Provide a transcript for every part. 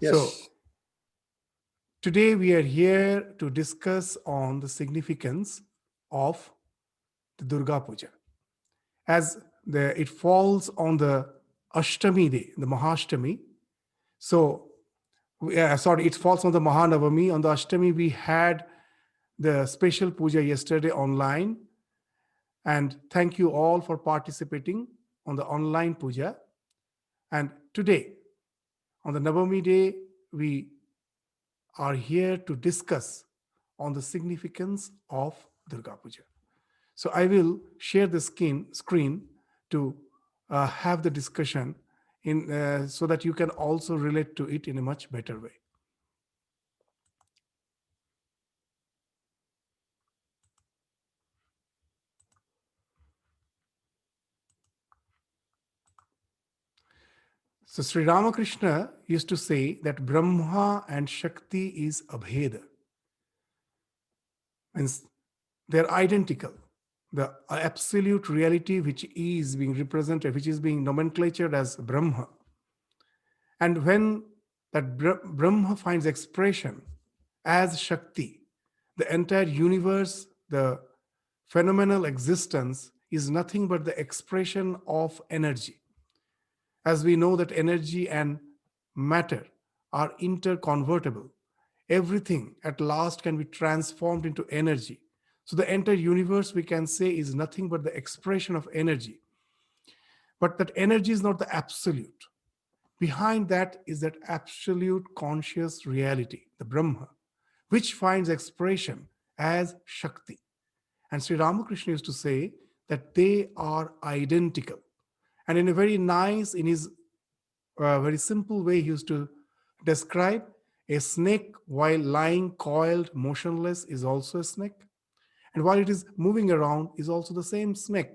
So Yes. today we are here to discuss on the significance of the Durga Puja. As it falls on the Ashtami day, the Mahashtami. So, it falls on the Mahanavami. On the Ashtami, we had the special puja yesterday online. And thank you all for participating on the online puja. And today, on the Navami day, we are here to discuss on the significance of Durga Puja. So I will share the screen to have the discussion so that you can also relate to it in a much better way. So Sri Ramakrishna used to say that Brahma and Shakti is Abheda. Means they're identical. The absolute reality which is being represented, which is being nomenclatured as Brahma. And when that Brahma finds expression as Shakti, the entire universe, the phenomenal existence is nothing but the expression of energy. As we know that energy and matter are interconvertible, everything at last can be transformed into energy. So the entire universe, we can say, is nothing but the expression of energy. But that energy is not the absolute. Behind that is that absolute conscious reality, the Brahma, which finds expression as Shakti. And Sri Ramakrishna used to say that they are identical. And in a very nice, in his very simple way, he used to describe a snake while lying coiled, motionless, is also a snake. And while it is moving around, is also the same snake.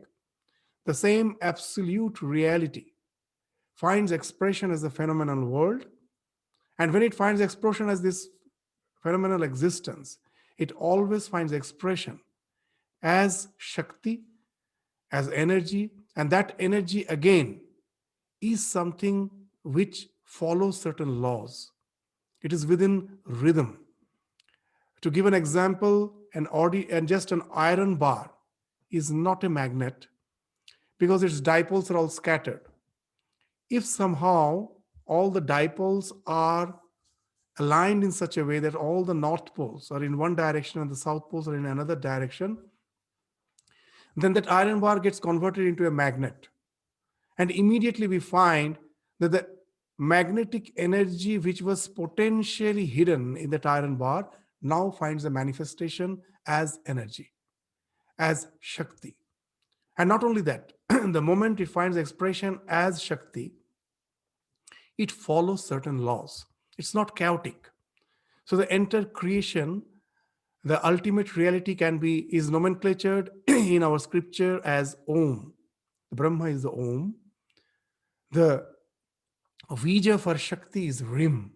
The same absolute reality finds expression as the phenomenal world. And when it finds expression as this phenomenal existence, it always finds expression as Shakti, as energy. And that energy again is something which follows certain laws. It is within rhythm. To give an example, just an iron bar is not a magnet because its dipoles are all scattered. If somehow all the dipoles are aligned in such a way that all the north poles are in one direction and the south poles are in another direction, then that iron bar gets converted into a magnet. And immediately we find that the magnetic energy which was potentially hidden in that iron bar now finds a manifestation as energy, as Shakti. And not only that, the moment it finds expression as Shakti, it follows certain laws. It's not chaotic. So the entire creation, the ultimate reality is nomenclatured in our scripture as Om. The Brahma is the Om. The Vija for Shakti is Rim.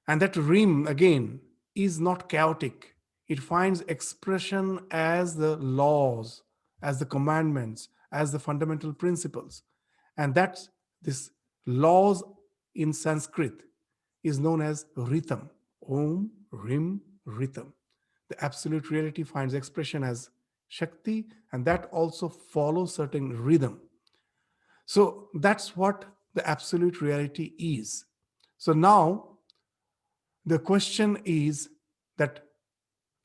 And that Rim, again, is not chaotic. It finds expression as the laws, as the commandments, as the fundamental principles. And that's this laws in Sanskrit is known as Rhythm. Om, Rim, Rhythm. The absolute reality finds expression as Shakti, and that also follows certain rhythm. So that's what the absolute reality is. So now the question is that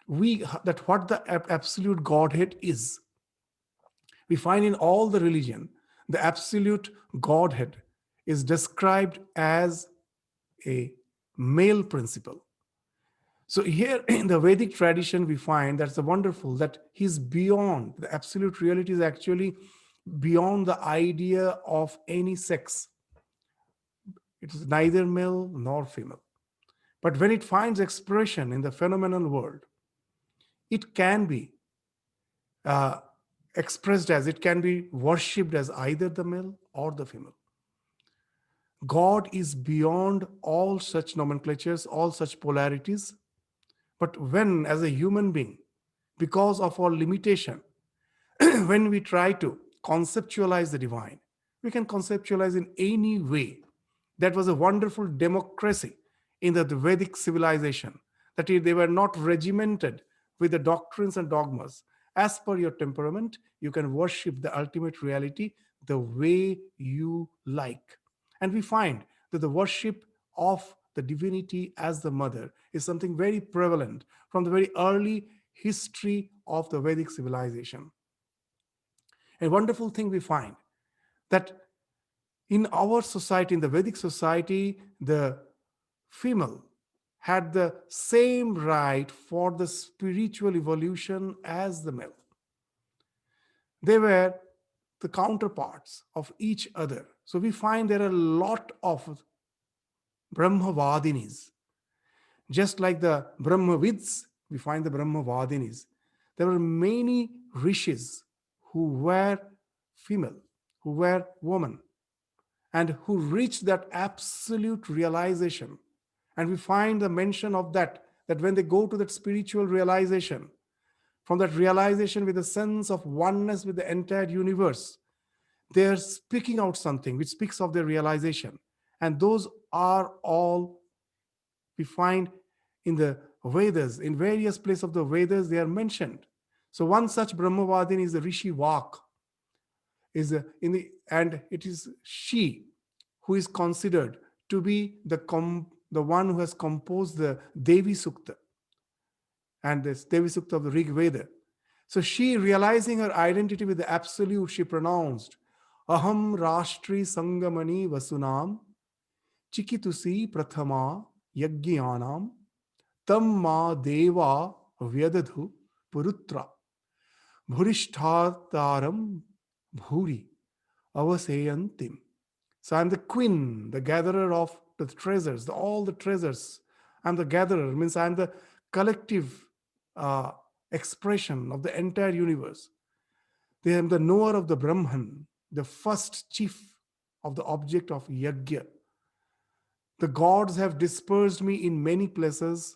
what the absolute Godhead is. We find in all the religion, the absolute Godhead is described as a male principle. So here in the Vedic tradition, we find that's wonderful that he's beyond, the absolute reality is actually beyond the idea of any sex. It is neither male nor female. But when it finds expression in the phenomenal world, it can be uh, expressed as, it can be worshipped as either the male or the female. God is beyond all such nomenclatures, all such polarities. But when, as a human being, because of our limitation, when we try to conceptualize the divine, we can conceptualize in any way. That was a wonderful democracy in the Vedic civilization, that they were not regimented with the doctrines and dogmas. As per your temperament, you can worship the ultimate reality the way you like. And we find that the worship of the divinity as the mother is something very prevalent from the very early history of the Vedic civilization. A wonderful thing we find that in our society, in the Vedic society, the female had the same right for the spiritual evolution as the male. They were the counterparts of each other. So we find there are a lot of Brahmavadinis. Just like the Brahmavids, we find the Brahmavadinis. There were many rishis who were female, who were women, and who reached that absolute realization. And we find the mention of that when they go to that spiritual realization, from that realization with a sense of oneness with the entire universe, they're speaking out something which speaks of their realization. And those are all we find in the Vedas, in various places of the Vedas, they are mentioned. So one such Brahmavadin is the Rishi Vak, and it is she who is considered to be the one who has composed the Devi Sukta and this Devi Sukta of the Rig Veda. So she, realizing her identity with the absolute, she pronounced Aham Rashtri Sangamani Vasunam Chikitusi Prathama Yagyanam Tam Ma Deva Vyadadhu Purutra Bhurishthataram Bhuri Avasayantim. So I'm the queen, the gatherer of the treasures, all the treasures. I'm the gatherer, means I'm the collective uh, expression of the entire universe. I am the knower of the Brahman, the first chief of the object of Yajna. The gods have dispersed me in many places,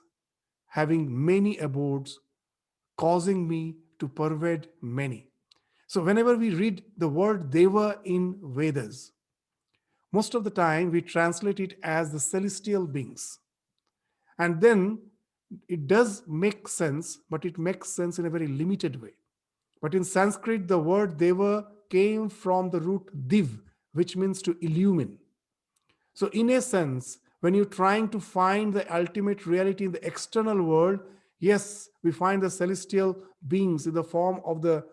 having many abodes, causing me to pervade many. So whenever we read the word Deva in Vedas, most of the time we translate it as the celestial beings. And then it does make sense, but it makes sense in a very limited way. But in Sanskrit, the word Deva came from the root div, which means to illumine. So, in a sense, when you're trying to find the ultimate reality in the external world, yes, we find the celestial beings in the form of the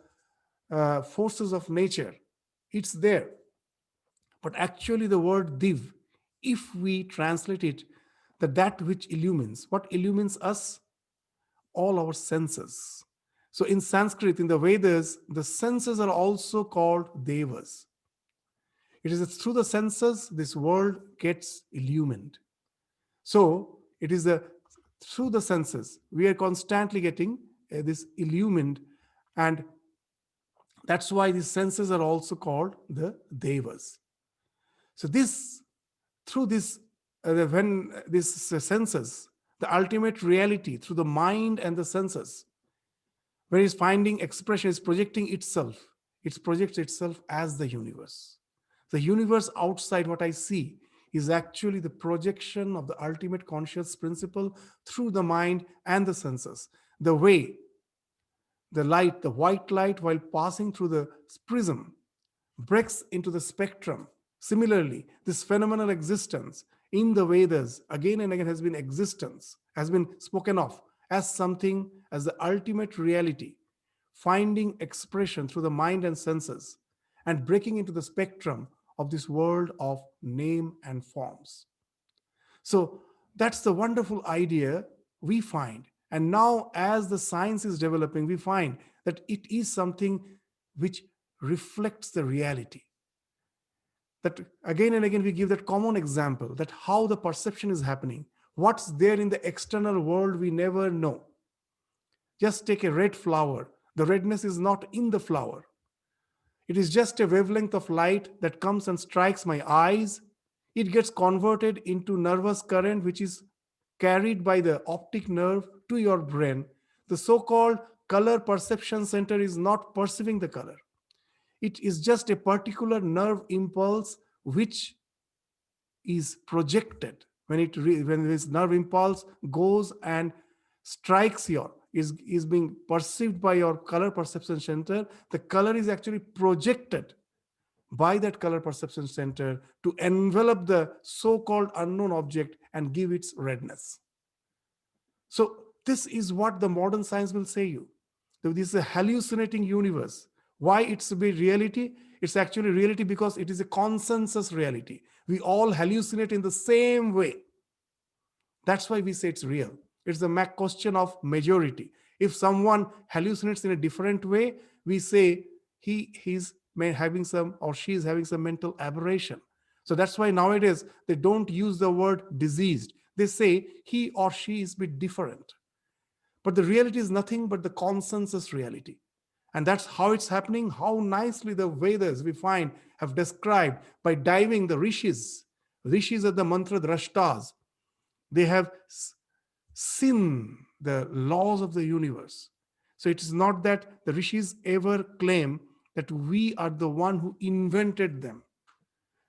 forces of nature. It's there. But actually, the word div, if we translate it, that which illumines, what illumines us? All our senses. So in Sanskrit, in the Vedas, the senses are also called devas. It is through the senses this world gets illumined. So it is through the senses we are constantly getting this illumined, and that's why these senses are also called the devas. So this, through this, when this senses, the ultimate reality through the mind and the senses, where it's finding expression, is projecting itself. It projects itself as the universe. The universe outside what I see is actually the projection of the ultimate conscious principle through the mind and the senses. The way the light, the white light, while passing through the prism, breaks into the spectrum. Similarly, this phenomenal existence in the Vedas again and again has been spoken of as something as the ultimate reality, finding expression through the mind and senses and breaking into the spectrum of this world of name and forms. So that's the wonderful idea we find. And now, as the science is developing, we find that it is something which reflects the reality. That again and again we give that common example, that how the perception is happening. What's there in the external world we never know. Just take a red flower. The redness is not in the flower. It is just a wavelength of light that comes and strikes my eyes. It gets converted into nervous current, which is carried by the optic nerve to your brain. The so-called color perception center is not perceiving the color. It is just a particular nerve impulse which is projected, when this nerve impulse goes and strikes your, is being perceived by your color perception center, the color is actually projected by that color perception center to envelop the so-called unknown object and give its redness. So this is what the modern science will say you. So this is a hallucinating universe. Why it's a reality? It's actually reality because it is a consensus reality. We all hallucinate in the same way. That's why we say it's real. It's the question of majority. If someone hallucinates in a different way, we say he's having some, or she is having some mental aberration. So that's why nowadays they don't use the word diseased. They say he or she is a bit different. But the reality is nothing but the consensus reality. And that's how it's happening, how nicely the Vedas we find have described by diving the rishis. Rishis are the mantra drashtas. They have seen the laws of the universe. So it is not that the rishis ever claim that we are the one who invented them,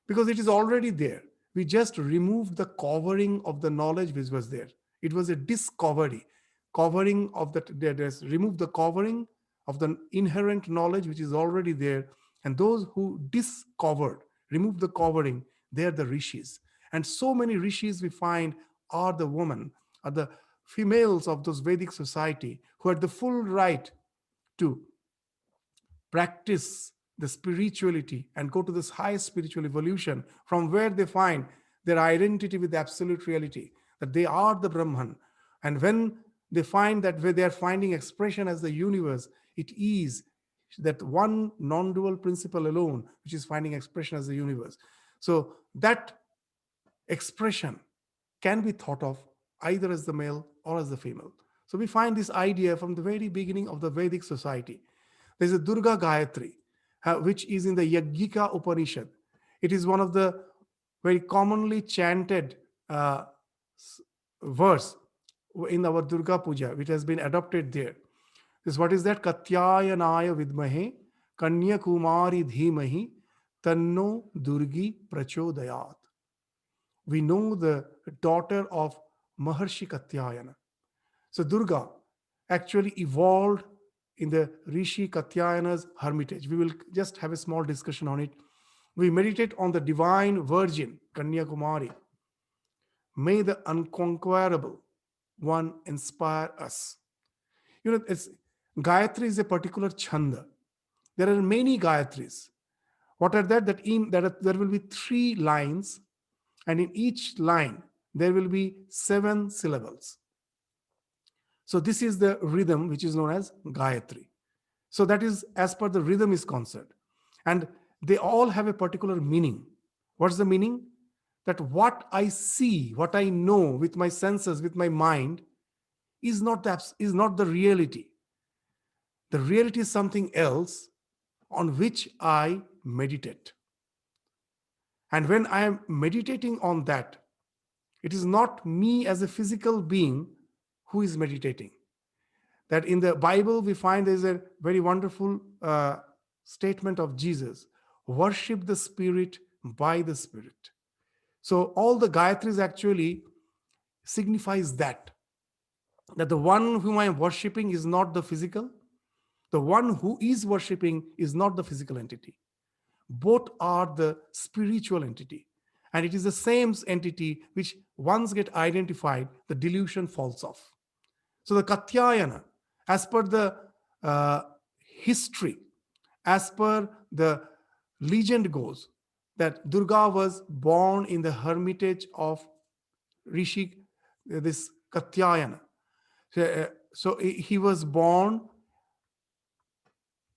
because it is already there. We just removed the covering of the knowledge which was there. It was a discovery. Covering of that, there's remove the covering of the inherent knowledge which is already there. And those who discovered, remove the covering, they're the rishis. And so many rishis we find are the women, are the females of those Vedic society who had the full right to practice the spirituality and go to this highest spiritual evolution, from where they find their identity with the absolute reality, that they are the Brahman. And when they find that where they are finding expression as the universe, it is that one non-dual principle alone which is finding expression as the universe. So that expression can be thought of either as the male or as the female. So we find this idea from the very beginning of the Vedic society. There's a Durga Gayatri, which is in the Yajnika Upanishad. It is one of the very commonly chanted verse in our Durga Puja, which has been adopted there. This, what is that? Katyayanaya vidmahe Kanya Kumari dhimahi tanno Durgi prachodayat. We know the daughter of Maharshi Katyayana. So Durga actually evolved in the Rishi Katyayana's hermitage. We will just have a small discussion on it. We meditate on the divine virgin, Kanyakumari. May the unconquerable one inspire us. You know, Gayatri is a particular chanda. There are many Gayatris. What are that? There will be 3 lines, and in each line, there will be 7 syllables. So this is the rhythm which is known as Gayatri. So that is as per the rhythm is concerned. And they all have a particular meaning. What's the meaning? That what I see, what I know with my senses, with my mind, is not the reality. The reality is something else on which I meditate. And when I am meditating on that, it is not me as a physical being who is meditating. That in the Bible, we find there's a very wonderful statement of Jesus: worship the Spirit by the Spirit. So all the Gayatris actually signifies that the one whom I am worshipping is not the physical. The one who is worshipping is not the physical entity. Both are the spiritual entity. And it is the same entity which once get identified, the delusion falls off. So the Katyayana, as per the history, as per the legend goes, that Durga was born in the hermitage of Rishi, this Katyayana. So he was born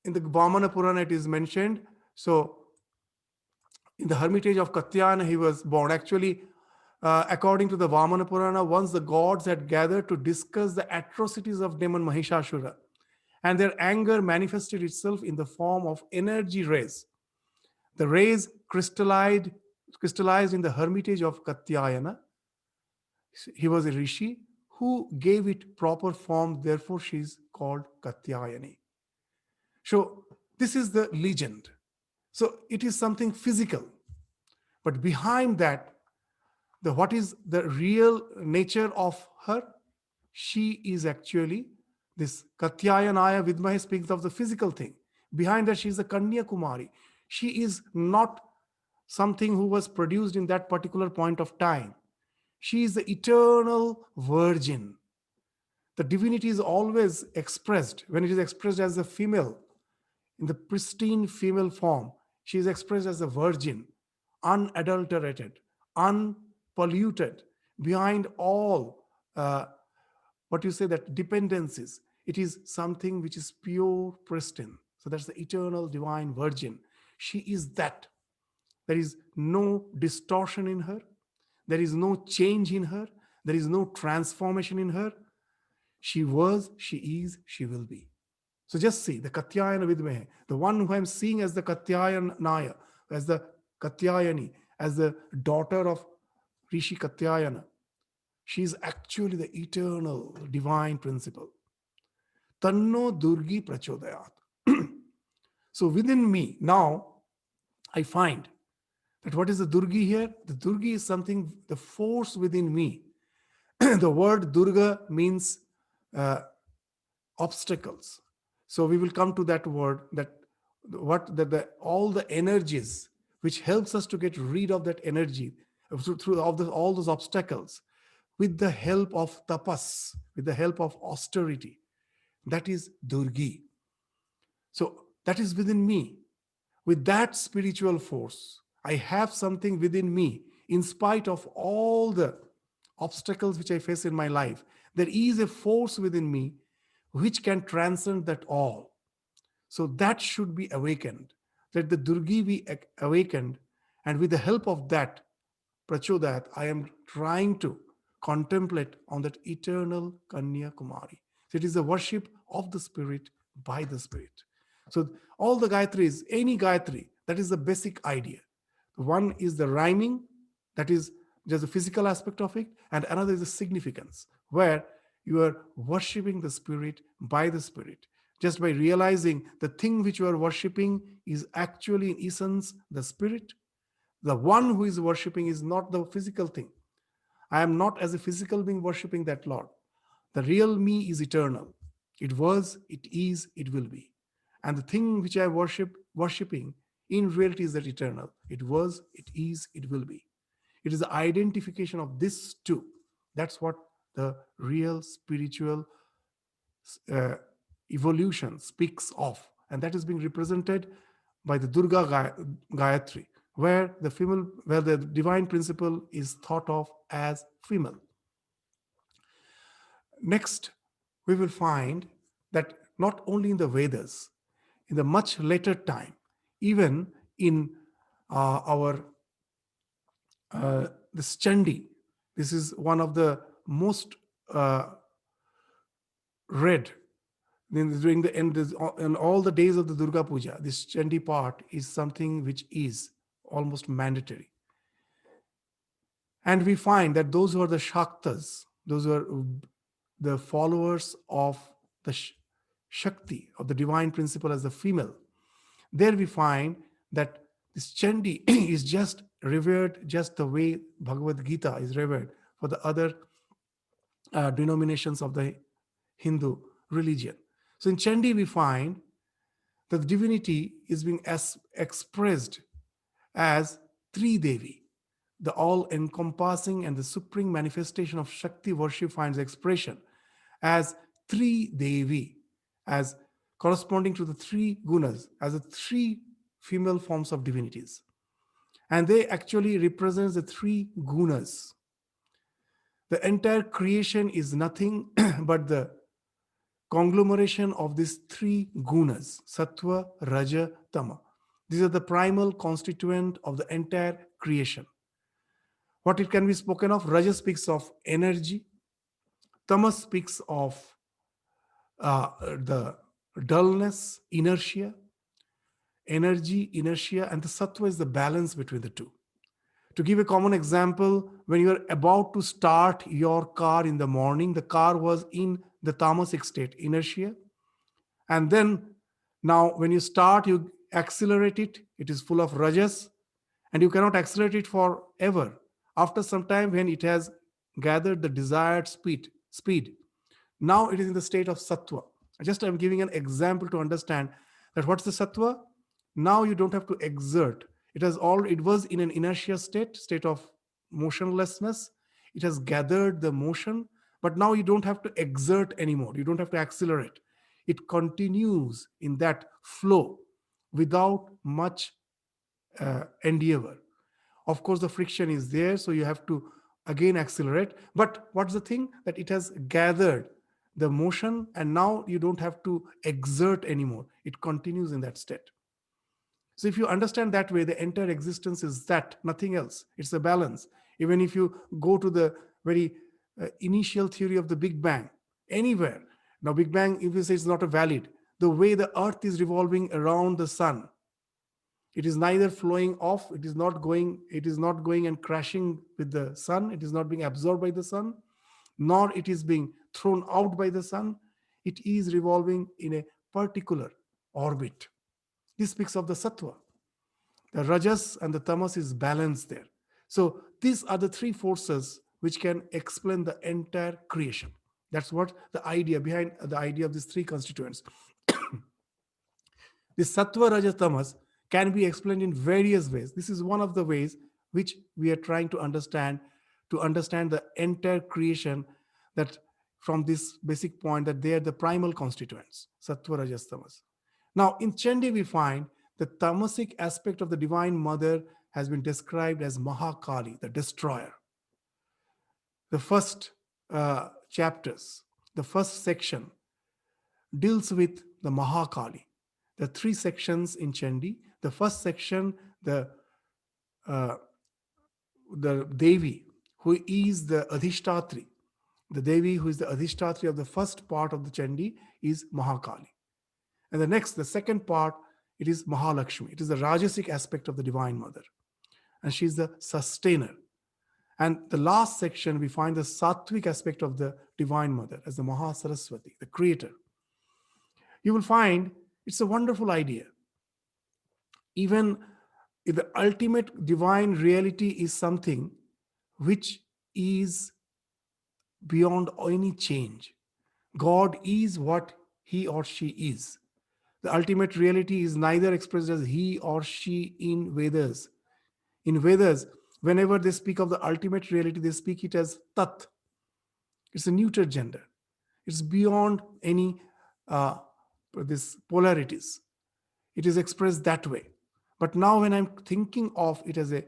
in the Vamana Purana, it is mentioned. So in the hermitage of Katyayana, he was born. Actually, according to the Vamana Purana, once the gods had gathered to discuss the atrocities of demon Mahishasura, and their anger manifested itself in the form of energy rays. The rays crystallized in the hermitage of Katyayana. He was a rishi who gave it proper form, therefore she is called Katyayani. So this is the legend. So it is something physical. But behind that, what is the real nature of her? She is actually this Katyayanaya Vidmahe speaks of the physical thing. Behind her, she is a Kanya Kumari. She is not something who was produced in that particular point of time. She is the eternal virgin. The divinity is always expressed when it is expressed as a female, in the pristine female form. She is expressed as a virgin, unadulterated, unpolluted, behind all what you say that dependencies. It is something which is pure, pristine. So that's the eternal divine virgin. She is that. There is no distortion in her. There is no change in her. There is no transformation in her. She was, she is, she will be. So just see the Katyayana Vidmehe, the one who I'm seeing as the Katyayanaya, as the Katyayani, as the daughter of Rishi Katyayana. She is actually the eternal divine principle. Tanno Durgi Prachodayat. So within me, now I find that what is the Durgi here? The Durgi is something, the force within me. The word Durga means uh, obstacles. So we will come to that word, that what the all the energies which helps us to get rid of that energy through all those obstacles with the help of tapas, with the help of austerity. That is Durgi. So that is within me. With that spiritual force, I have something within me, in spite of all the obstacles which I face in my life. There is a force within me which can transcend that all. So that should be awakened. Let the Durgi be awakened, and with the help of that, Prachodat, I am trying to contemplate on that eternal Kanya Kumari. So it is the worship of the Spirit by the Spirit. So all the Gayatris, any Gayatri, that is the basic idea. One is the rhyming, that is just the physical aspect of it, and another is the significance, where you are worshiping the Spirit by the Spirit. Just by realizing the thing which you are worshiping is actually in essence the Spirit. The one who is worshiping is not the physical thing. I am not as a physical being worshiping that Lord. The real me is eternal. It was, it is, it will be. And the thing which I worshiping in reality is that eternal. It was, it is, it will be. It is the identification of this two. That's what the real spiritual uh, evolution speaks of. And that is being represented by the Durga Gayatri, where the divine principle is thought of as female. Next, we will find that not only in the Vedas, in the much later time, even in our this Chandi, this is one of the most read during the end, in all the days of the Durga Puja. This Chandi part is something which is almost mandatory. And we find that those who are the Shaktas, those who are the followers of the Shakti, of the divine principle as the female, there we find that this Chandi is just revered just the way Bhagavad Gita is revered for the other denominations of the Hindu religion. So in Chandi, we find that the divinity is being expressed as Tri Devi. The all-encompassing and the supreme manifestation of Shakti worship finds expression as Tri Devi, as corresponding to the three gunas, as the three female forms of divinities. And they actually represent the three gunas. The entire creation is nothing but the conglomeration of these three gunas, sattva, raja, tama. These are the primal constituent of the entire creation. What it can be spoken of, raja speaks of energy, tamas speaks of the dullness, inertia, energy, inertia, and the sattva is the balance between the two. To give a common example, when you are about to start your car in the morning, the car was in the tamasic state, inertia. And then now when you start, you accelerate it, it is full of rajas, and you cannot accelerate it forever. After some time, when it has gathered the desired speed, now it is in the state of sattva. Just I'm giving an example to understand that what's the sattva. Now you don't have to exert. It was in an inertia state of motionlessness. It has gathered the motion, but now you don't have to exert anymore. You don't have to accelerate. It continues in that flow without much endeavor. Of course, the friction is there, so you have to again accelerate. But what's the thing? That it has gathered the motion, and now you don't have to exert anymore. It continues in that state. So if you understand that way, the entire existence is that, nothing else. It's a balance. Even if you go to the very initial theory of the Big Bang, anywhere. Now, Big Bang, if you say it's not a valid, the way the earth is revolving around the sun, it is neither flowing off, it is not going and crashing with the sun, it is not being absorbed by the sun, nor it is being thrown out by the sun. It is revolving in a particular orbit. This speaks of the sattva. The rajas and the tamas is balanced there. So these are the three forces which can explain the entire creation. That's what the idea behind the idea of these three constituents. This sattva, rajas, tamas can be explained in various ways. This is one of the ways which we are trying to understand the entire creation, that from this basic point that they are the primal constituents, sattva, rajas, tamas. Now, in Chandi, we find the tamasic aspect of the Divine Mother has been described as Mahakali, the destroyer. The first chapters, the first section deals with the Mahakali. The three sections in Chandi. The first section, the Devi, who is the Adhishtatri. The Devi, who is the Adhishtatri of the first part of the Chandi, is Mahakali. And the second part, it is Mahalakshmi. It is the Rajasic aspect of the Divine Mother. And she is the sustainer. And the last section, we find the Sattvic aspect of the Divine Mother as the Mahasaraswati, the creator. You will find it's a wonderful idea. Even if the ultimate divine reality is something which is beyond any change. God is what he or she is. The ultimate reality is neither expressed as he or she in Vedas. In Vedas, whenever they speak of the ultimate reality, they speak it as Tat. It's a neuter gender. It's beyond any this polarities. It is expressed that way. But now when I'm thinking of it as a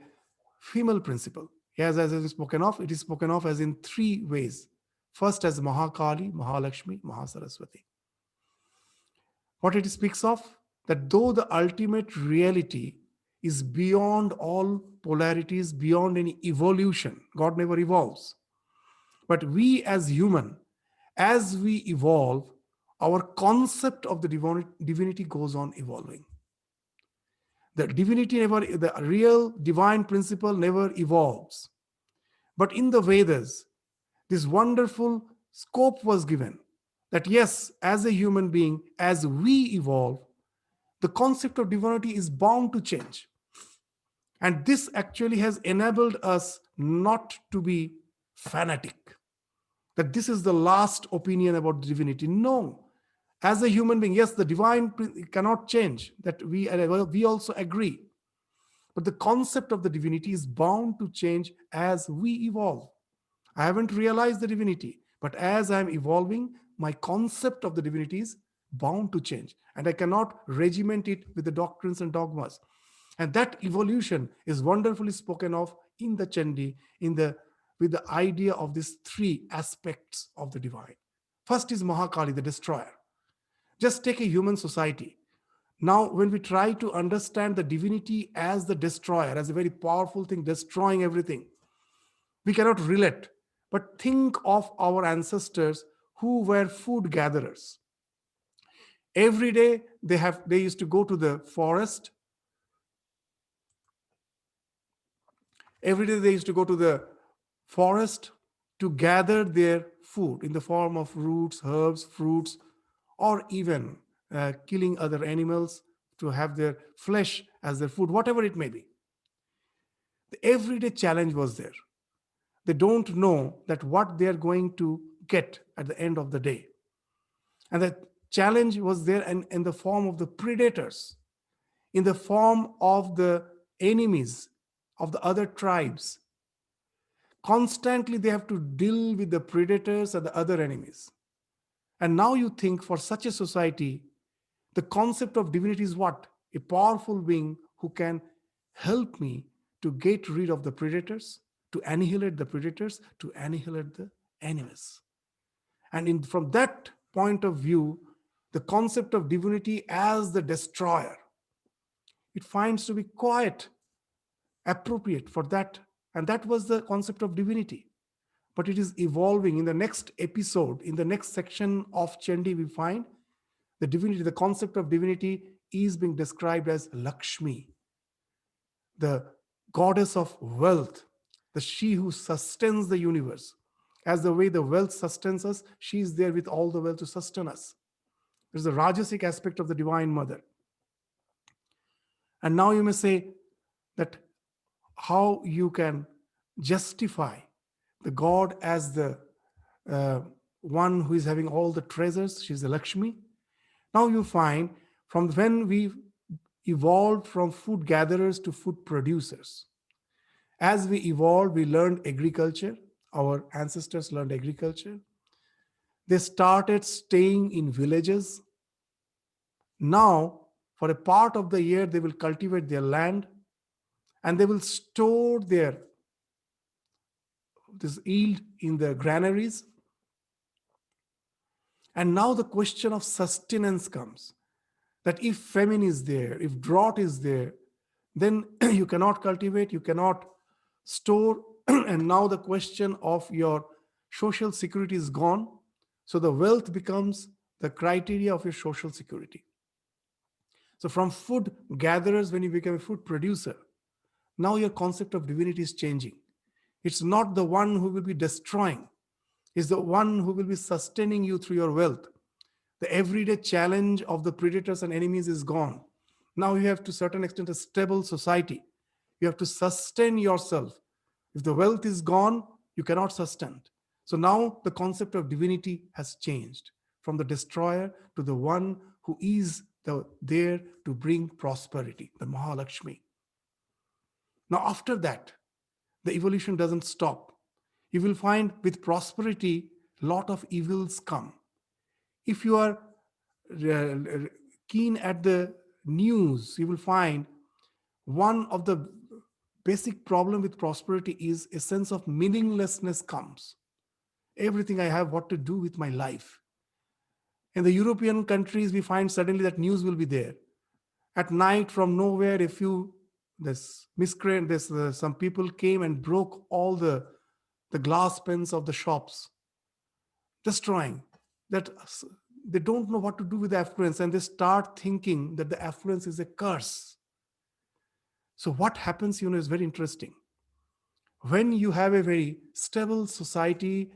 female principle, as it is spoken of, it is spoken of as in three ways. First as Mahakali, Mahalakshmi, Mahasaraswati. What it speaks of, that though the ultimate reality is beyond all polarities, beyond any evolution, God never evolves. But we as human, as we evolve, our concept of the divinity goes on evolving. The the real divine principle never evolves. But in the Vedas, this wonderful scope was given that yes, as a human being, as we evolve, the concept of divinity is bound to change. And this actually has enabled us not to be fanatic, that this is the last opinion about divinity. No. As a human being, yes, the divine cannot change, that we also agree. But the concept of the divinity is bound to change as we evolve. I haven't realized the divinity, but as I'm evolving, my concept of the divinity is bound to change. And I cannot regiment it with the doctrines and dogmas. And that evolution is wonderfully spoken of in the Chandi, with the idea of these three aspects of the divine. First is Mahakali, the destroyer. Just take a human society. Now, when we try to understand the divinity as the destroyer, as a very powerful thing, destroying everything, we cannot relate. But think of our ancestors who were food gatherers. Every day they used to go to the forest. Every day they used to go to the forest to gather their food in the form of roots, herbs, fruits, or even killing other animals to have their flesh as their food, whatever it may be. The everyday challenge was there. They don't know that what they are going to get at the end of the day. And the challenge was there in the form of the predators, in the form of the enemies of the other tribes. Constantly, they have to deal with the predators and the other enemies. And now you think for such a society, the concept of divinity is what? A powerful being who can help me to get rid of the predators, to annihilate the predators, to annihilate the enemies. And from that point of view, the concept of divinity as the destroyer, it finds to be quite appropriate for that. And that was the concept of divinity. But it is evolving. In the next episode, in the next section of Chandi, we find the divinity, the concept of divinity is being described as Lakshmi, the goddess of wealth, the she who sustains the universe. As the way the wealth sustains us, she is there with all the wealth to sustain us. There's a Rajasic aspect of the Divine Mother. And now you may say that how you can justify the God as the uh, one who is having all the treasures. She's the Lakshmi. Now you find from when we evolved from food gatherers to food producers. As we evolved, we learned agriculture. Our ancestors learned agriculture. They started staying in villages. Now, for a part of the year, they will cultivate their land and they will store their this yield in the granaries. And now the question of sustenance comes, that if famine is there, if drought is there, then you cannot cultivate, you cannot store. And now the question of your social security is gone. So the wealth becomes the criteria of your social security. So from food gatherers, when you become a food producer, now your concept of divinity is changing. It's not the one who will be destroying, it's the one who will be sustaining you through your wealth. The everyday challenge of the predators and enemies is gone. Now you have to a certain extent a stable society. You have to sustain yourself. If the wealth is gone, you cannot sustain. So now the concept of divinity has changed from the destroyer to the one who is there to bring prosperity, the Mahalakshmi. Now after that, the evolution doesn't stop. You will find with prosperity, a lot of evils come. If you are keen at the news, you will find one of the basic problem with prosperity is a sense of meaninglessness comes. Everything I have, what to do with my life. In the European countries, we find suddenly that news will be there. At night, from nowhere, a few this miscreant, this some people came and broke all the glass panes of the shops, destroying that. They don't know what to do with the affluence, and they start thinking that the affluence is a curse. So what happens, is very interesting. When you have a very stable society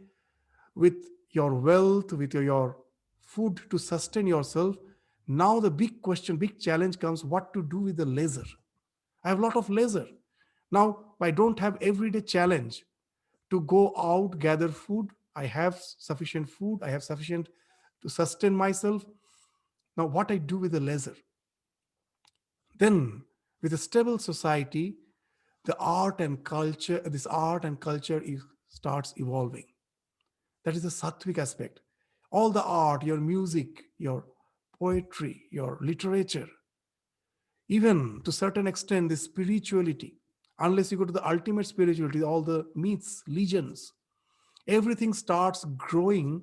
with your wealth, with your food to sustain yourself, now the big question, big challenge comes, what to do with the leisure. I have a lot of leisure. Now, I don't have everyday challenge to go out, gather food. I have sufficient food. I have sufficient to sustain myself. Now, what I do with the leisure? Then, with a stable society, this art and culture starts evolving. That is the sattvic aspect. All the art, your music, your poetry, your literature, even to certain extent, the spirituality, unless you go to the ultimate spirituality, all the myths, legends, everything starts growing,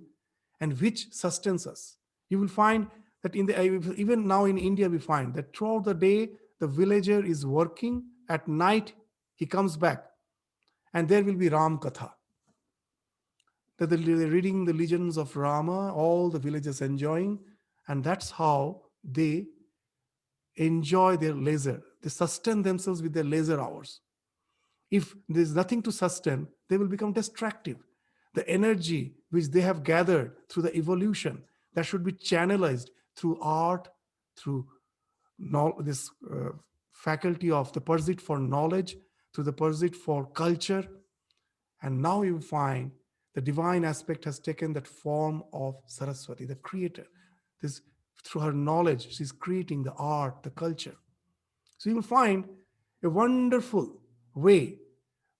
and which sustains us. You will find that even now in India, we find that throughout the day, the villager is working. At night, he comes back, and there will be Ram Katha. That they're reading the legends of Rama, all the villagers enjoying, and that's how they enjoy their leisure. They sustain themselves with their leisure hours. If there's nothing to sustain, they will become destructive. The energy which they have gathered through the evolution, that should be channelized through art, through this faculty of the pursuit for knowledge, through the pursuit for culture. And now you find the divine aspect has taken that form of Saraswati, the creator. This through her knowledge, she's creating the art, the culture. So you will find a wonderful way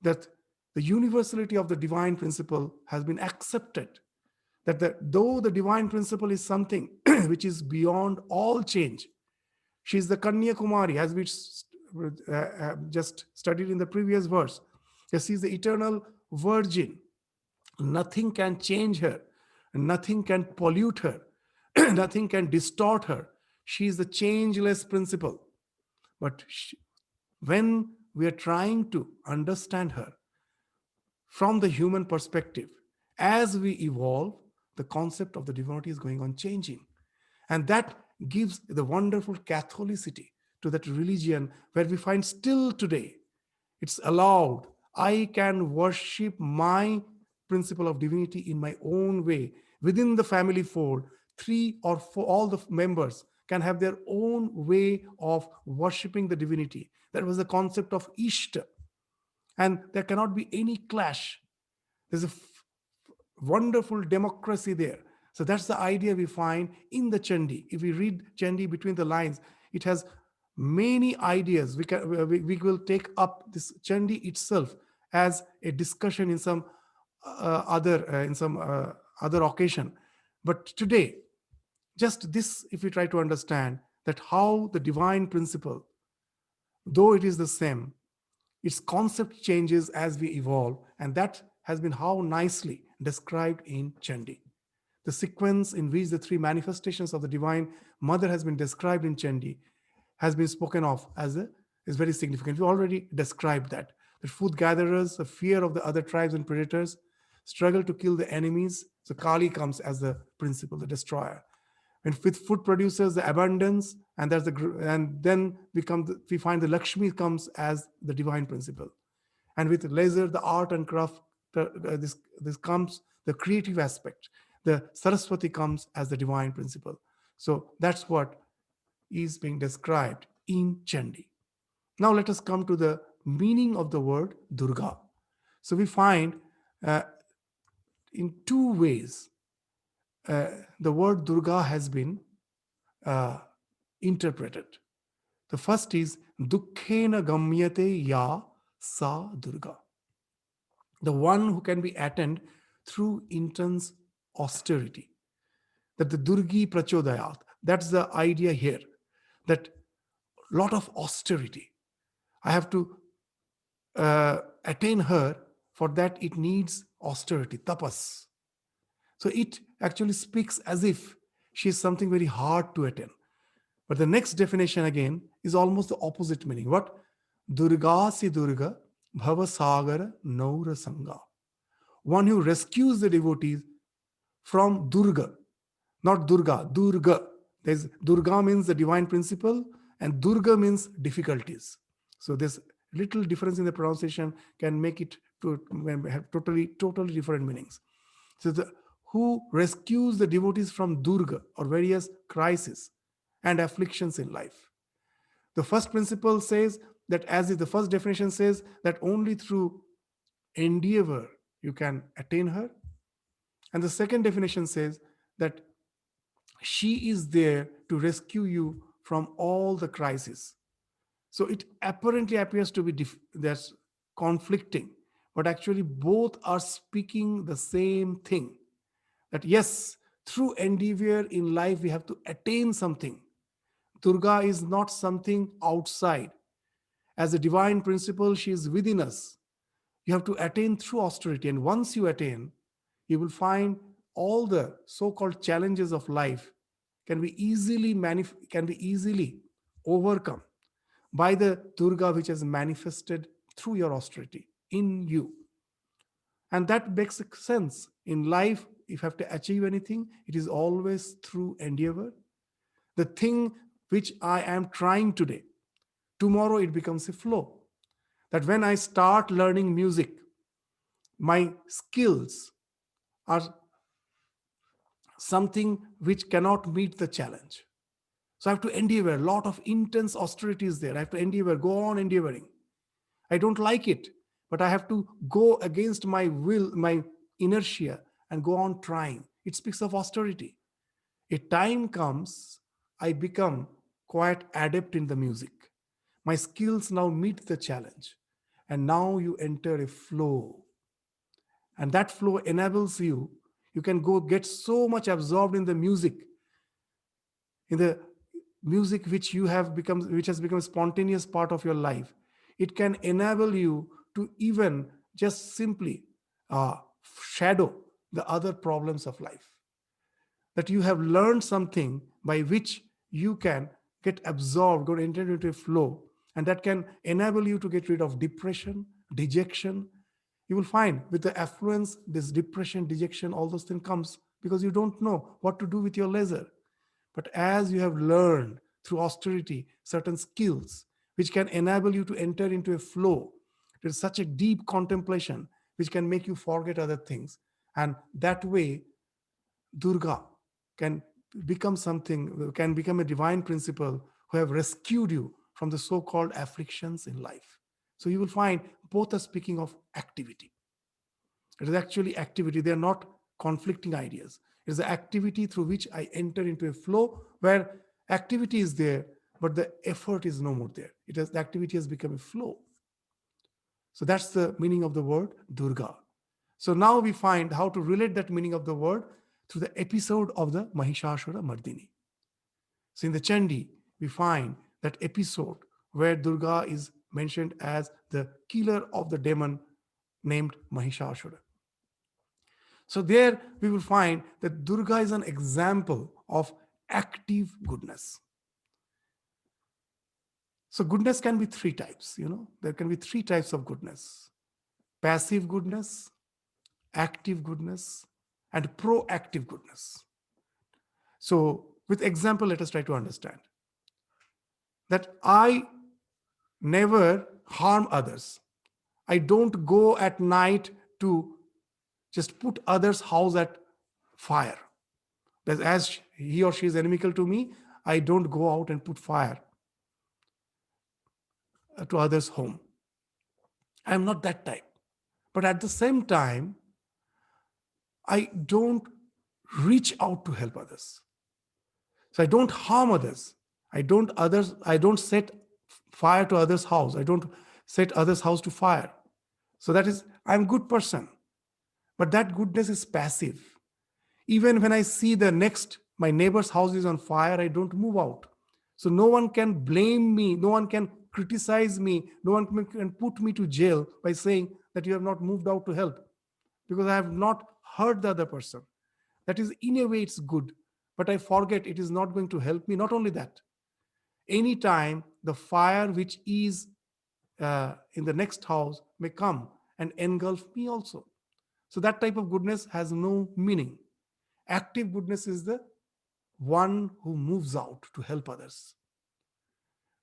that the universality of the divine principle has been accepted. That though the divine principle is something which is beyond all change, she is the Kanya Kumari, as we just studied in the previous verse. She is the eternal virgin. Nothing can change her, nothing can pollute her, nothing can distort her. She is the changeless principle. But when we are trying to understand her from the human perspective, as we evolve, the concept of the divinity is going on changing. And that gives the wonderful Catholicity to that religion where we find still today it's allowed. I can worship my principle of divinity in my own way. Within the family fold, three or four, all the members can have their own way of worshiping the divinity. That was the concept of Ishta. And there cannot be any clash. There's a wonderful democracy there. So that's the idea we find in the Chandi. If we read Chandi between the lines, it has many ideas. We will take up this Chandi itself as a discussion in some other occasion. But today, just this, if we try to understand that how the divine principle, though it is the same, its concept changes as we evolve, and that has been how nicely described in Chandi. The sequence in which the three manifestations of the Divine Mother has been described in Chandi has been spoken of as is very significant. We already described that. The food gatherers, the fear of the other tribes and predators, struggle to kill the enemies. So Kali comes as the principle, the destroyer. And with food producers, the abundance, and then we find the Lakshmi comes as the divine principle. And with leisure, the art and craft, this comes the creative aspect. The Saraswati comes as the divine principle. So that's what is being described in Chandi. Now let us come to the meaning of the word Durga. So we find in two ways the word Durga has been interpreted. The first is Dukkhena Gamyate Ya Sa Durga. The one who can be attained through intense austerity. That the Durgi Prachodayat. That's the idea here. That lot of austerity. I have to attain her. For that it needs austerity, tapas. So it actually speaks as if she is something very hard to attain. But the next definition again is almost the opposite meaning. What? Durga si Durga bhava sagara naura sangha. One who rescues the devotees from Durga, not Durga, Durga. There's Durga means the divine principle, and Durga means difficulties. So this little difference in the pronunciation can make it to have totally different meanings. So who rescues the devotees from Durga or various crises and afflictions in life. The first principle says that, as the first definition says, that only through endeavor you can attain her. And the second definition says that she is there to rescue you from all the crises. So it apparently appears to be that's conflicting, but actually both are speaking the same thing. That yes, through endeavor in life we have to attain something. Durga is not something outside. As a divine principle, she is within us. You have to attain through austerity, and once you attain, you will find all the so-called challenges of life can be easily overcome by the Durga which has manifested through your austerity in you. And that makes sense. In life, if you have to achieve anything, it is always through endeavor. The thing which I am trying today, tomorrow it becomes a flow. That when I start learning music, my skills are something which cannot meet the challenge. So I have to endeavor. A lot of intense austerity is there. I have to endeavor, go on endeavoring. I don't like it, but I have to go against my will, my inertia, and go on trying. It speaks of austerity. A time comes, I become quite adept in the music. My skills now meet the challenge. And now you enter a flow. And that flow enables you, you can go get so much absorbed in the music which you have become, which has become a spontaneous part of your life. It can enable you to even just simply uh, shadow the other problems of life, that you have learned something by which you can get absorbed, go enter into a flow, and that can enable you to get rid of depression, dejection. You will find with the affluence, this depression, dejection, all those things comes because you don't know what to do with your leisure. But as you have learned through austerity certain skills which can enable you to enter into a flow, there's such a deep contemplation which can make you forget other things. And that way, Durga can become something, can become a divine principle who have rescued you from the so-called afflictions in life. So you will find both are speaking of activity. It is actually activity. They are not conflicting ideas. It is the activity through which I enter into a flow where activity is there, but the effort is no more there. It has, the activity has become a flow. So that's the meaning of the word Durga. So now we find how to relate that meaning of the word through the episode of the Mahishasura Mardini. So in the Chandi, we find that episode where Durga is mentioned as the killer of the demon named Mahishasura. So there we will find that Durga is an example of active goodness. So goodness can be three types, there can be three types of goodness: passive goodness, active goodness, and proactive goodness. So with example, let us try to understand that I never harm others. I don't go at night to just put others' house at fire. That as he or she is inimical to me, I don't go out and put fire to others' home. I am not that type. But at the same time, I don't reach out to help others. So I don't harm others. I don't set fire to others' house. I don't set others' house to fire. So that is, I'm a good person. But that goodness is passive. Even when I see my neighbor's house is on fire, I don't move out. So no one can blame me, no one can criticize me, no one can put me to jail by saying that you have not moved out to help, because I have not hurt the other person. That is, in a way, it's good, but I forget it is not going to help me. Not only that, anytime the fire which is in the next house may come and engulf me also. So that type of goodness has no meaning. Active goodness is the one who moves out to help others,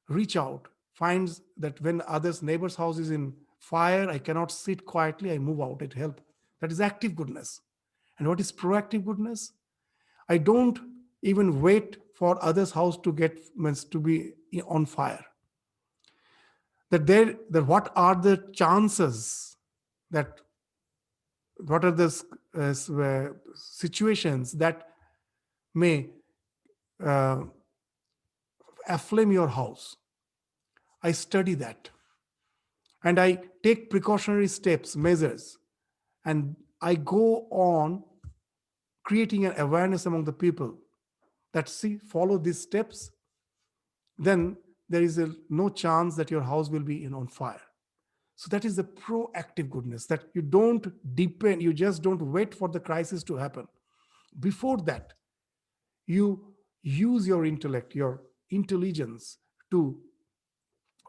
reach out, finds that when others' neighbor's house is in fire, I cannot sit quietly, I move out, it help. That is active goodness. And what is proactive goodness? I don't even wait for others' house to be on fire. That what are the chances, that what are the situations that may uh, aflame your house. I study that and I take precautionary steps, measures, and I go on creating an awareness among the people that follow these steps, then there is no chance that your house will be on fire. So that is the proactive goodness, that you just don't wait for the crisis to happen. Before that, you use your intellect, your intelligence to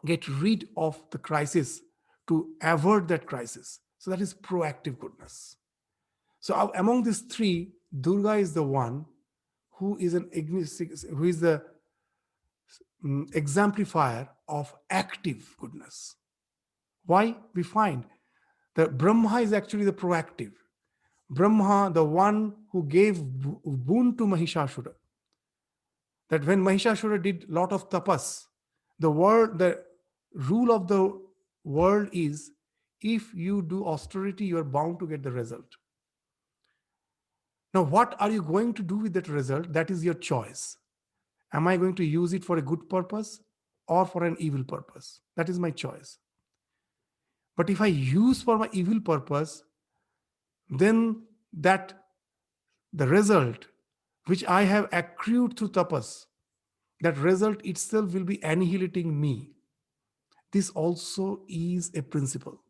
get rid of the crisis, to avert that crisis. So that is proactive goodness. So among these three, Durga is the one who is the exemplifier of active goodness. Why? We find that Brahma is actually the proactive. Brahma, the one who gave boon to Mahishasura. That when Mahishasura did lot of tapas, the rule of the world is If you do austerity, you are bound to get the result. Now, what are you going to do with that result? That is your choice. Am I going to use it for a good purpose or for an evil purpose? That is my choice. But if I use for my evil purpose, then that the result which I have accrued through tapas, that result itself will be annihilating me. This also is a principle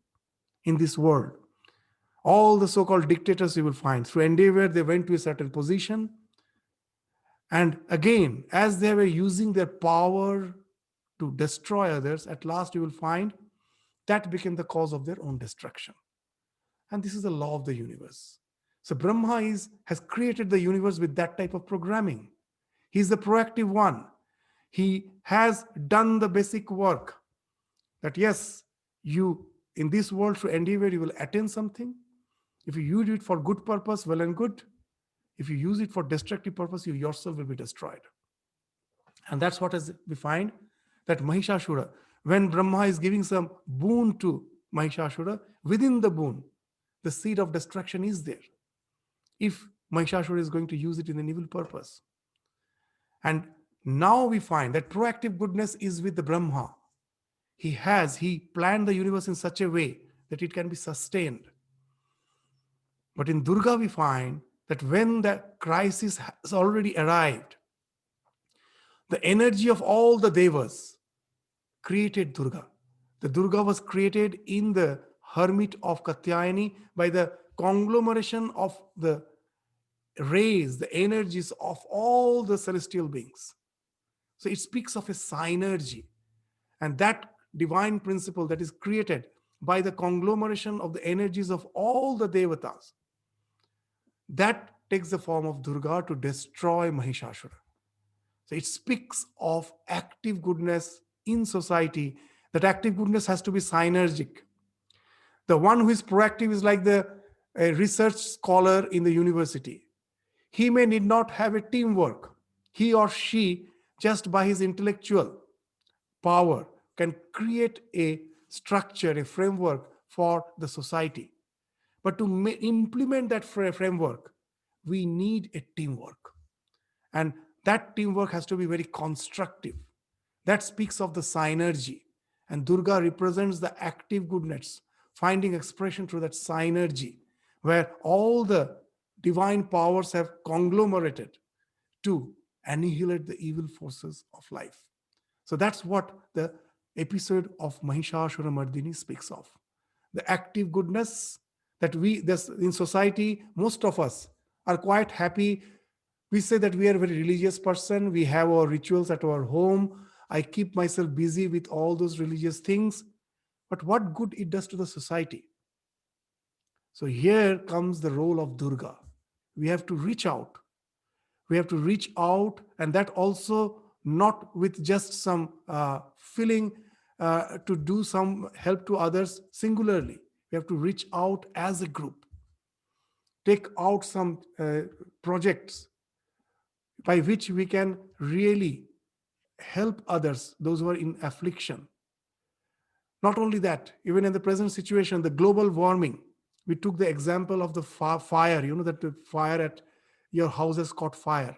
in this world. All the so-called dictators you will find, through endeavor, they went to a certain position. And again, as they were using their power to destroy others, at last you will find that became the cause of their own destruction. And this is the law of the universe. So Brahma has created the universe with that type of programming. He's the proactive one. He has done the basic work that yes, you in this world through endeavor, you will attain something. If you use it for good purpose, well and good. If you use it for destructive purpose, you yourself will be destroyed. And that's what is we find that Mahishasura, when Brahma is giving some boon to Mahishasura, within the boon, the seed of destruction is there. If Mahishasura is going to use it in an evil purpose. And now we find that proactive goodness is with the Brahma. He planned the universe in such a way that it can be sustained. But in Durga, we find that when the crisis has already arrived, the energy of all the devas created Durga. The Durga was created in the hermit of Katyayani by the conglomeration of the rays, the energies of all the celestial beings. So it speaks of a synergy. And that divine principle that is created by the conglomeration of the energies of all the devatas, that takes the form of Durga to destroy Mahishasura. So it speaks of active goodness in society. That active goodness has to be synergic. The one who is proactive is like the research scholar in the university. He may need not have a teamwork. He or she, just by his intellectual power, can create a structure, a framework for the society. But to implement that framework, we need a teamwork. And that teamwork has to be very constructive. That speaks of the synergy. And Durga represents the active goodness, finding expression through that synergy, where all the divine powers have conglomerated to annihilate the evil forces of life. So that's what the episode of Mahishasura Mardini speaks of. The active goodness that in society, most of us are quite happy. We say that we are a very religious person. We have our rituals at our home. I keep myself busy with all those religious things. But what good it does to the society? So here comes the role of Durga. We have to reach out. We have to reach out, and that also not with just some feeling to do some help to others singularly. We have to reach out as a group. Take out some projects by which we can really help others, those who are in affliction. Not only that, even in the present situation, the global warming, we took the example of the fire, that the fire at your house has caught fire.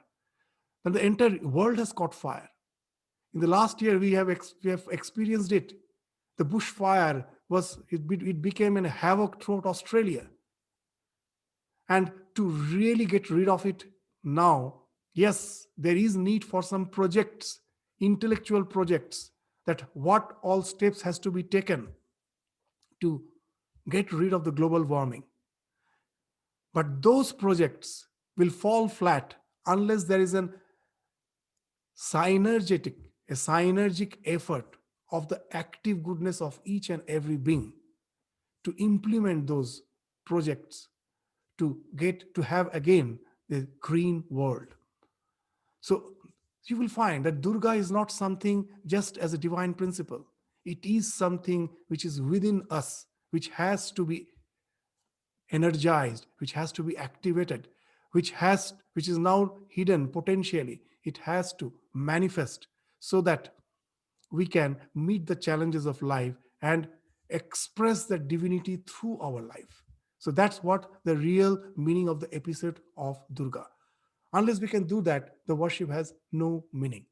And the entire world has caught fire. In the last year, we have experienced it. The bushfire it became a havoc throughout Australia. And to really get rid of it now, yes, there is need for some projects, intellectual projects, that what all steps has to be taken to get rid of the global warming. But those projects will fall flat unless there is a synergic effort of the active goodness of each and every being to implement those projects to have again the green world. So you will find that Durga is not something just as a divine principle. It is something which is within us, which has to be energized, which has to be activated, which is now hidden potentially. It has to manifest so that we can meet the challenges of life and express that divinity through our life. So that's what the real meaning of the episode of Durga. Unless we can do that, the worship has no meaning.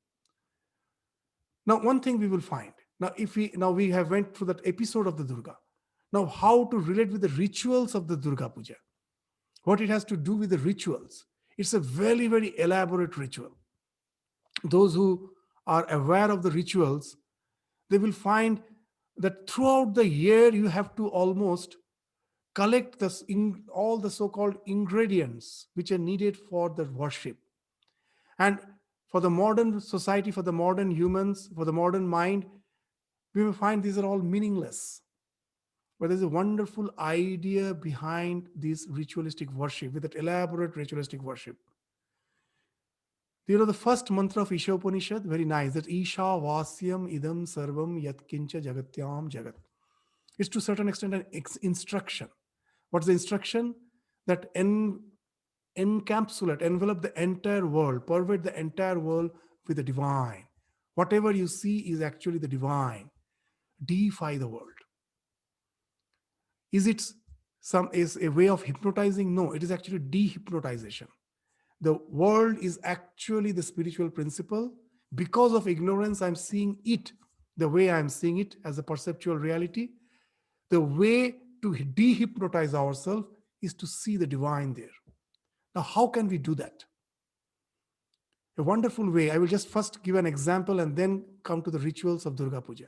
Now, one thing we will find, now we have went through that episode of the Durga. Now, how to relate with the rituals of the Durga Puja? What it has to do with the rituals? It's a very, very elaborate ritual. Those who are aware of the rituals, they will find that throughout the year you have to almost collect all the so-called ingredients which are needed for the worship. And for the modern society, for the modern humans, for the modern mind, we will find these are all meaningless. But there's a wonderful idea behind this ritualistic worship, with that elaborate ritualistic worship. You know the first mantra of Isha Upanishad, very nice, that Isha Vasyam Idam Sarvam Yatkincha Jagatyam Jagat. It's to a certain extent an instruction. What's the instruction? That encapsulate, envelop the entire world, pervade the entire world with the divine. Whatever you see is actually the divine. Deify the world. Is a way of hypnotizing? No, it is actually dehypnotization. The world is actually the spiritual principle. Because of ignorance, I'm seeing it the way I'm seeing it as a perceptual reality. The way to dehypnotize ourselves is to see the divine there. Now, how can we do that? A wonderful way. I will just first give an example and then come to the rituals of Durga Puja.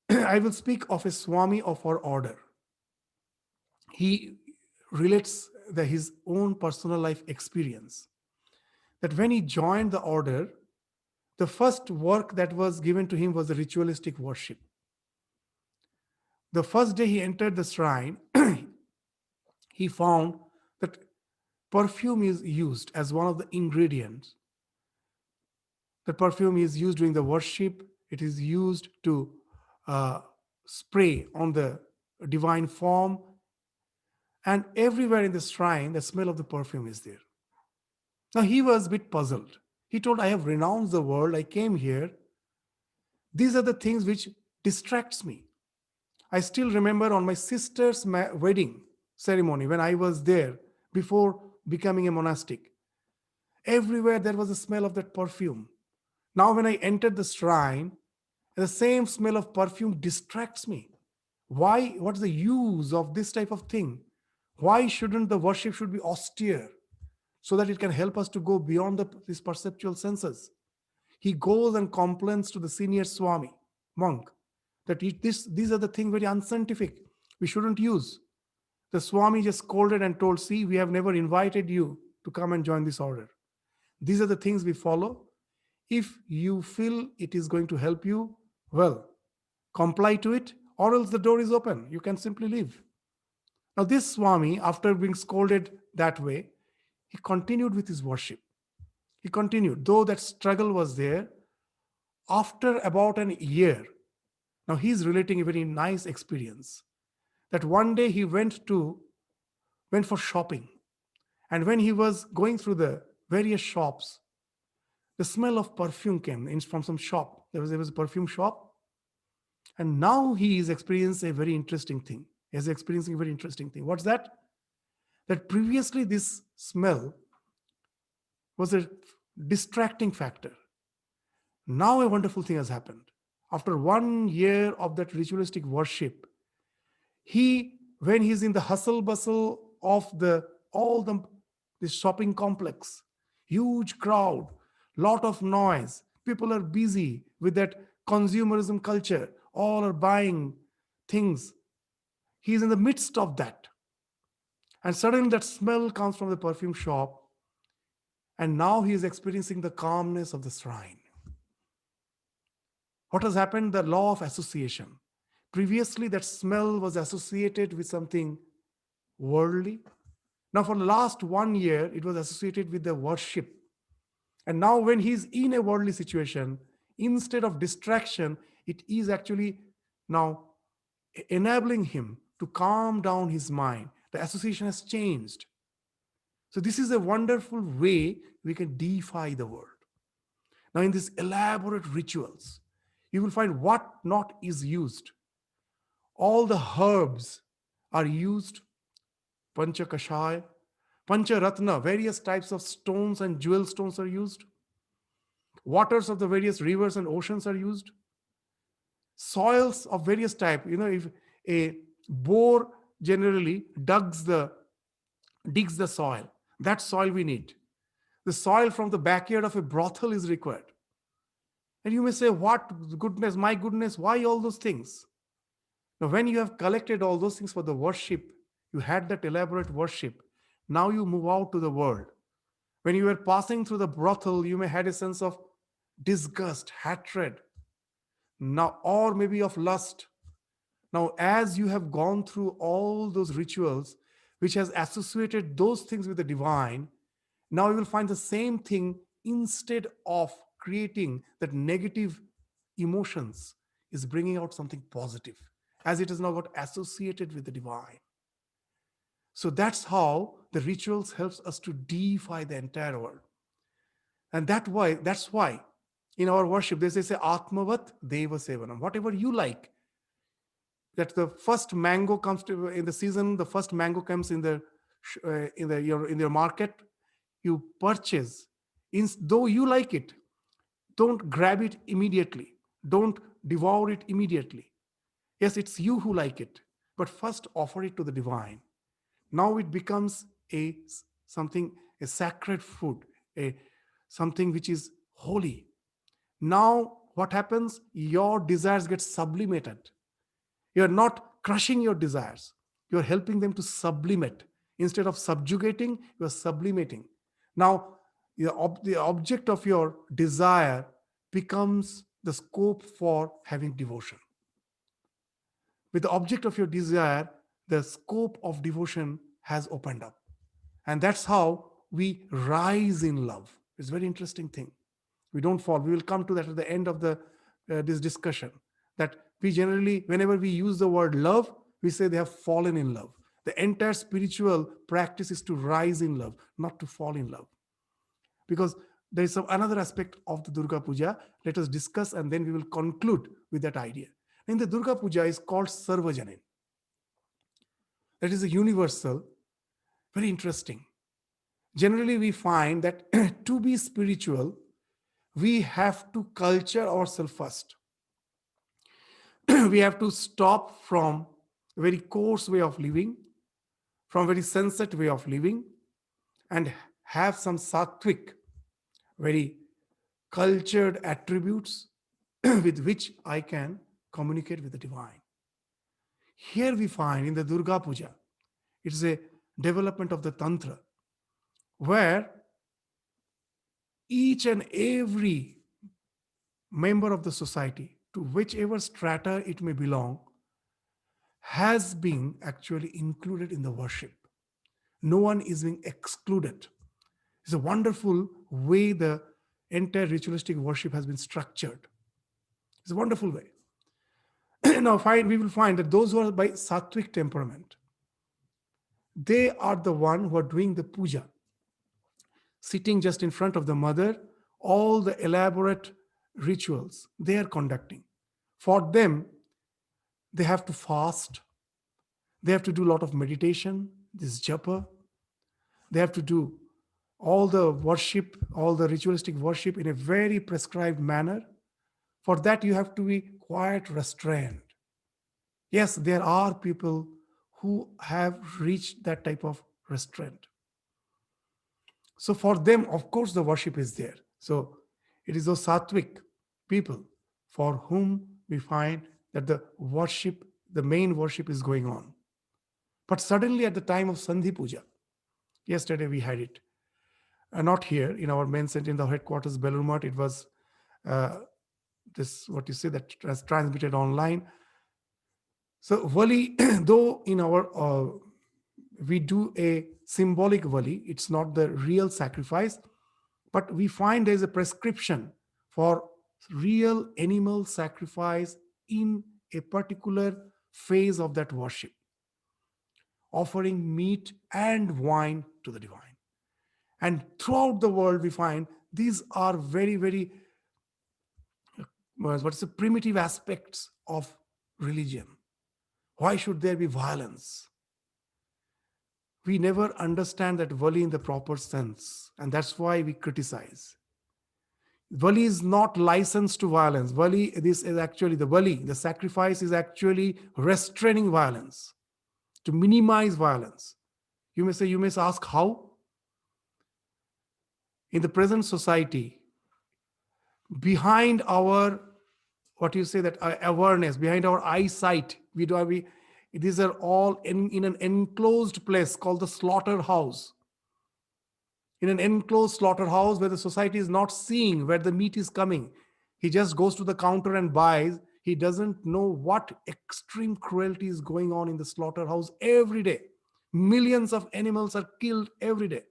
I will speak of a Swami of our order. He relates his own personal life experience. That when he joined the order, the first work that was given to him was the ritualistic worship. The first day he entered the shrine, he found that perfume is used as one of the ingredients. The perfume is used during the worship. It is used to spray on the divine form. And everywhere in the shrine, the smell of the perfume is there. Now he was a bit puzzled. He told, I have renounced the world. I came here. These are the things which distracts me. I still remember on my sister's wedding ceremony when I was there before becoming a monastic. Everywhere there was a smell of that perfume. Now when I entered the shrine, the same smell of perfume distracts me. Why? What's the use of this type of thing? Why shouldn't the worship should be austere so that it can help us to go beyond these perceptual senses? He goes and complains to the senior Swami, monk, that these are the things very unscientific. We shouldn't use. The Swami just scolded and told, see, we have never invited you to come and join this order. These are the things we follow. If you feel it is going to help you, well, comply to it, or else the door is open. You can simply leave. Now this Swami, after being scolded that way, he continued with his worship. He continued, though that struggle was there. After about an year, now he's relating a very nice experience, that one day he went for shopping. And when he was going through the various shops, the smell of perfume came in from some shop. There was a perfume shop. And now he is experiencing a very interesting thing. What's that? That previously this smell was a distracting factor. Now a wonderful thing has happened. After 1 year of that ritualistic worship, when he's in the hustle bustle of this shopping complex, huge crowd, lot of noise, people are busy with that consumerism culture, all are buying things. He's in the midst of that. And suddenly that smell comes from the perfume shop. And now he is experiencing the calmness of the shrine. What has happened? The law of association. Previously, that smell was associated with something worldly. Now, for the last 1 year, it was associated with the worship. And now, when he's in a worldly situation, instead of distraction, it is actually now enabling him to calm down his mind. The association has changed. So, this is a wonderful way we can deify the world. Now, in these elaborate rituals, You will find what not is used. All the herbs are used, pancha kashaya, pancha ratna, various types of stones and jewel stones are used. Waters of the various rivers and oceans are used. Soils of various type. If a boar generally digs the soil, that soil we need. The soil from the backyard of a brothel is required. And you may say, what goodness, my goodness, why all those things? Now, when you have collected all those things for the worship, you had that elaborate worship. Now you move out to the world. When you were passing through the brothel, you may had a sense of disgust, hatred, now, or maybe of lust. Now, as you have gone through all those rituals, which has associated those things with the divine, now you will find the same thing, instead of creating that negative emotions, is bringing out something positive, as it is now got associated with the divine. So that's how the rituals helps us to deify the entire world. And that's why in our worship they say Atmavat Deva Sevanam. Whatever you like, that the first mango comes to in the season, the first mango comes in the market, you purchase. Though you like it, don't grab it immediately. Don't devour it immediately. Yes, it's you who like it, but first offer it to the divine. Now it becomes a sacred food, a something which is holy. Now what happens? Your desires get sublimated. You're not crushing your desires. You're helping them to sublimate. Instead of subjugating, you're sublimating. Now, the object of your desire becomes the scope for having devotion. With the object of your desire, the scope of devotion has opened up. And that's how we rise in love. It's a very interesting thing. We don't fall. We will come to that at the end of this discussion. That we generally, whenever we use the word love, we say they have fallen in love. The entire spiritual practice is to rise in love, not to fall in love. Because there is another aspect of the Durga Puja. Let us discuss and then we will conclude with that idea. In the Durga Puja is called Sarvajanin. That is a universal, very interesting. Generally, we find that to be spiritual, we have to culture ourselves first. We have to stop from a very coarse way of living, from a very sensate way of living, and have some sattvic, very cultured attributes with which I can communicate with the divine. Here we find in the Durga Puja, it's a development of the Tantra, where each and every member of the society, to whichever strata it may belong, has been actually included in the worship. No one is being excluded. It's a wonderful way the entire ritualistic worship has been structured. It's a wonderful way. Now, we will find that those who are by sattvic temperament, they are the one who are doing the puja, sitting just in front of the mother, all the elaborate rituals they are conducting. For them, they have to fast, they have to do a lot of meditation, this japa, they have to do all the worship, all the ritualistic worship in a very prescribed manner. For that, you have to be quite restrained. Yes, there are people who have reached that type of restraint. So for them, of course, the worship is there. So it is those sattvic people for whom we find that the main worship is going on. But suddenly at the time of Sandhi Puja, yesterday we had it, not here in our main center in the headquarters, Belur Math, it was what you say, that was transmitted online. So Vali, though in our, we do a symbolic Vali, it's not the real sacrifice, but we find there's a prescription for real animal sacrifice in a particular phase of that worship, offering meat and wine to the divine. And throughout the world, we find these are very, very what's the primitive aspects of religion. Why should there be violence? We never understand that Vali in the proper sense, and that's why we criticize. Vali is not licensed to violence. Vali, this is actually the Vali, the sacrifice is actually restraining violence, to minimize violence. You may ask how? In the present society, behind our, what you say, that awareness, behind our eyesight, these are all in an enclosed place called the slaughterhouse. In an enclosed slaughterhouse where the society is not seeing where the meat is coming. He just goes to the counter and buys. He doesn't know what extreme cruelty is going on in the slaughterhouse every day. Millions of animals are killed every day.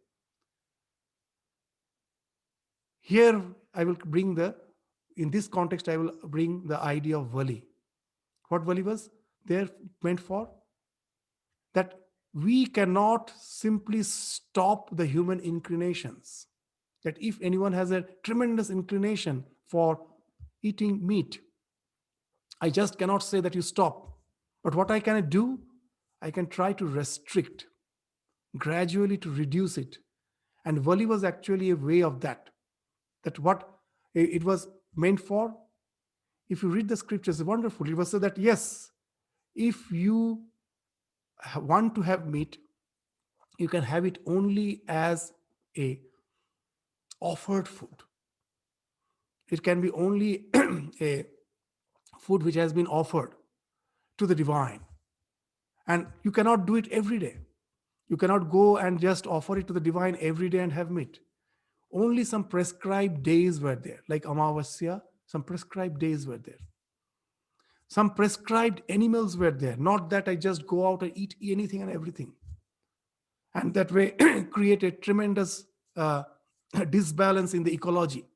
Here, in this context, I will bring the idea of Vali. What Vali was there meant for? That we cannot simply stop the human inclinations. That if anyone has a tremendous inclination for eating meat, I just cannot say that you stop. But what I can do, I can try to restrict, gradually to reduce it. And Vali was actually a way of that. That what it was meant for. If you read the scriptures, it's wonderful. It was said that yes, if you want to have meat, you can have it only as a offered food. It can be only a food which has been offered to the divine. And you cannot do it every day. You cannot go and just offer it to the divine every day and have meat. Only some prescribed days were there, like Amavasya, some prescribed days were there. Some prescribed animals were there, not that I just go out and eat anything and everything. And that way create a tremendous disbalance in the ecology.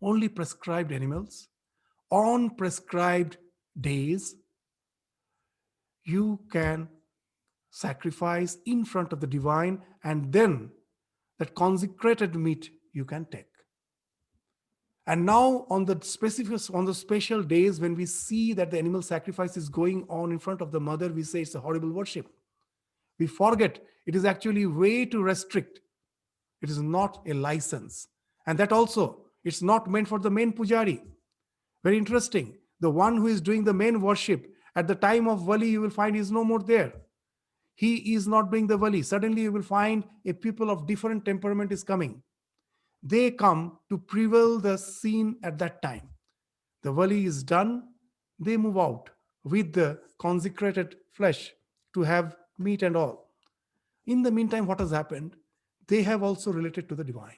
Only prescribed animals on prescribed days you can sacrifice in front of the divine, and then that consecrated meat you can take. And now on the special days when we see that the animal sacrifice is going on in front of the mother, we say it's a horrible worship. We forget it is actually a way to restrict. It is not a license. And that also, it's not meant for the main pujari. Very interesting. The one who is doing the main worship, at the time of Vali, you will find he is no more there. He is not doing the Vali. Suddenly you will find a people of different temperament is coming. They come to prevail the scene at that time. The Vali is done. They move out with the consecrated flesh to have meat and all. In the meantime, what has happened? They have also related to the divine.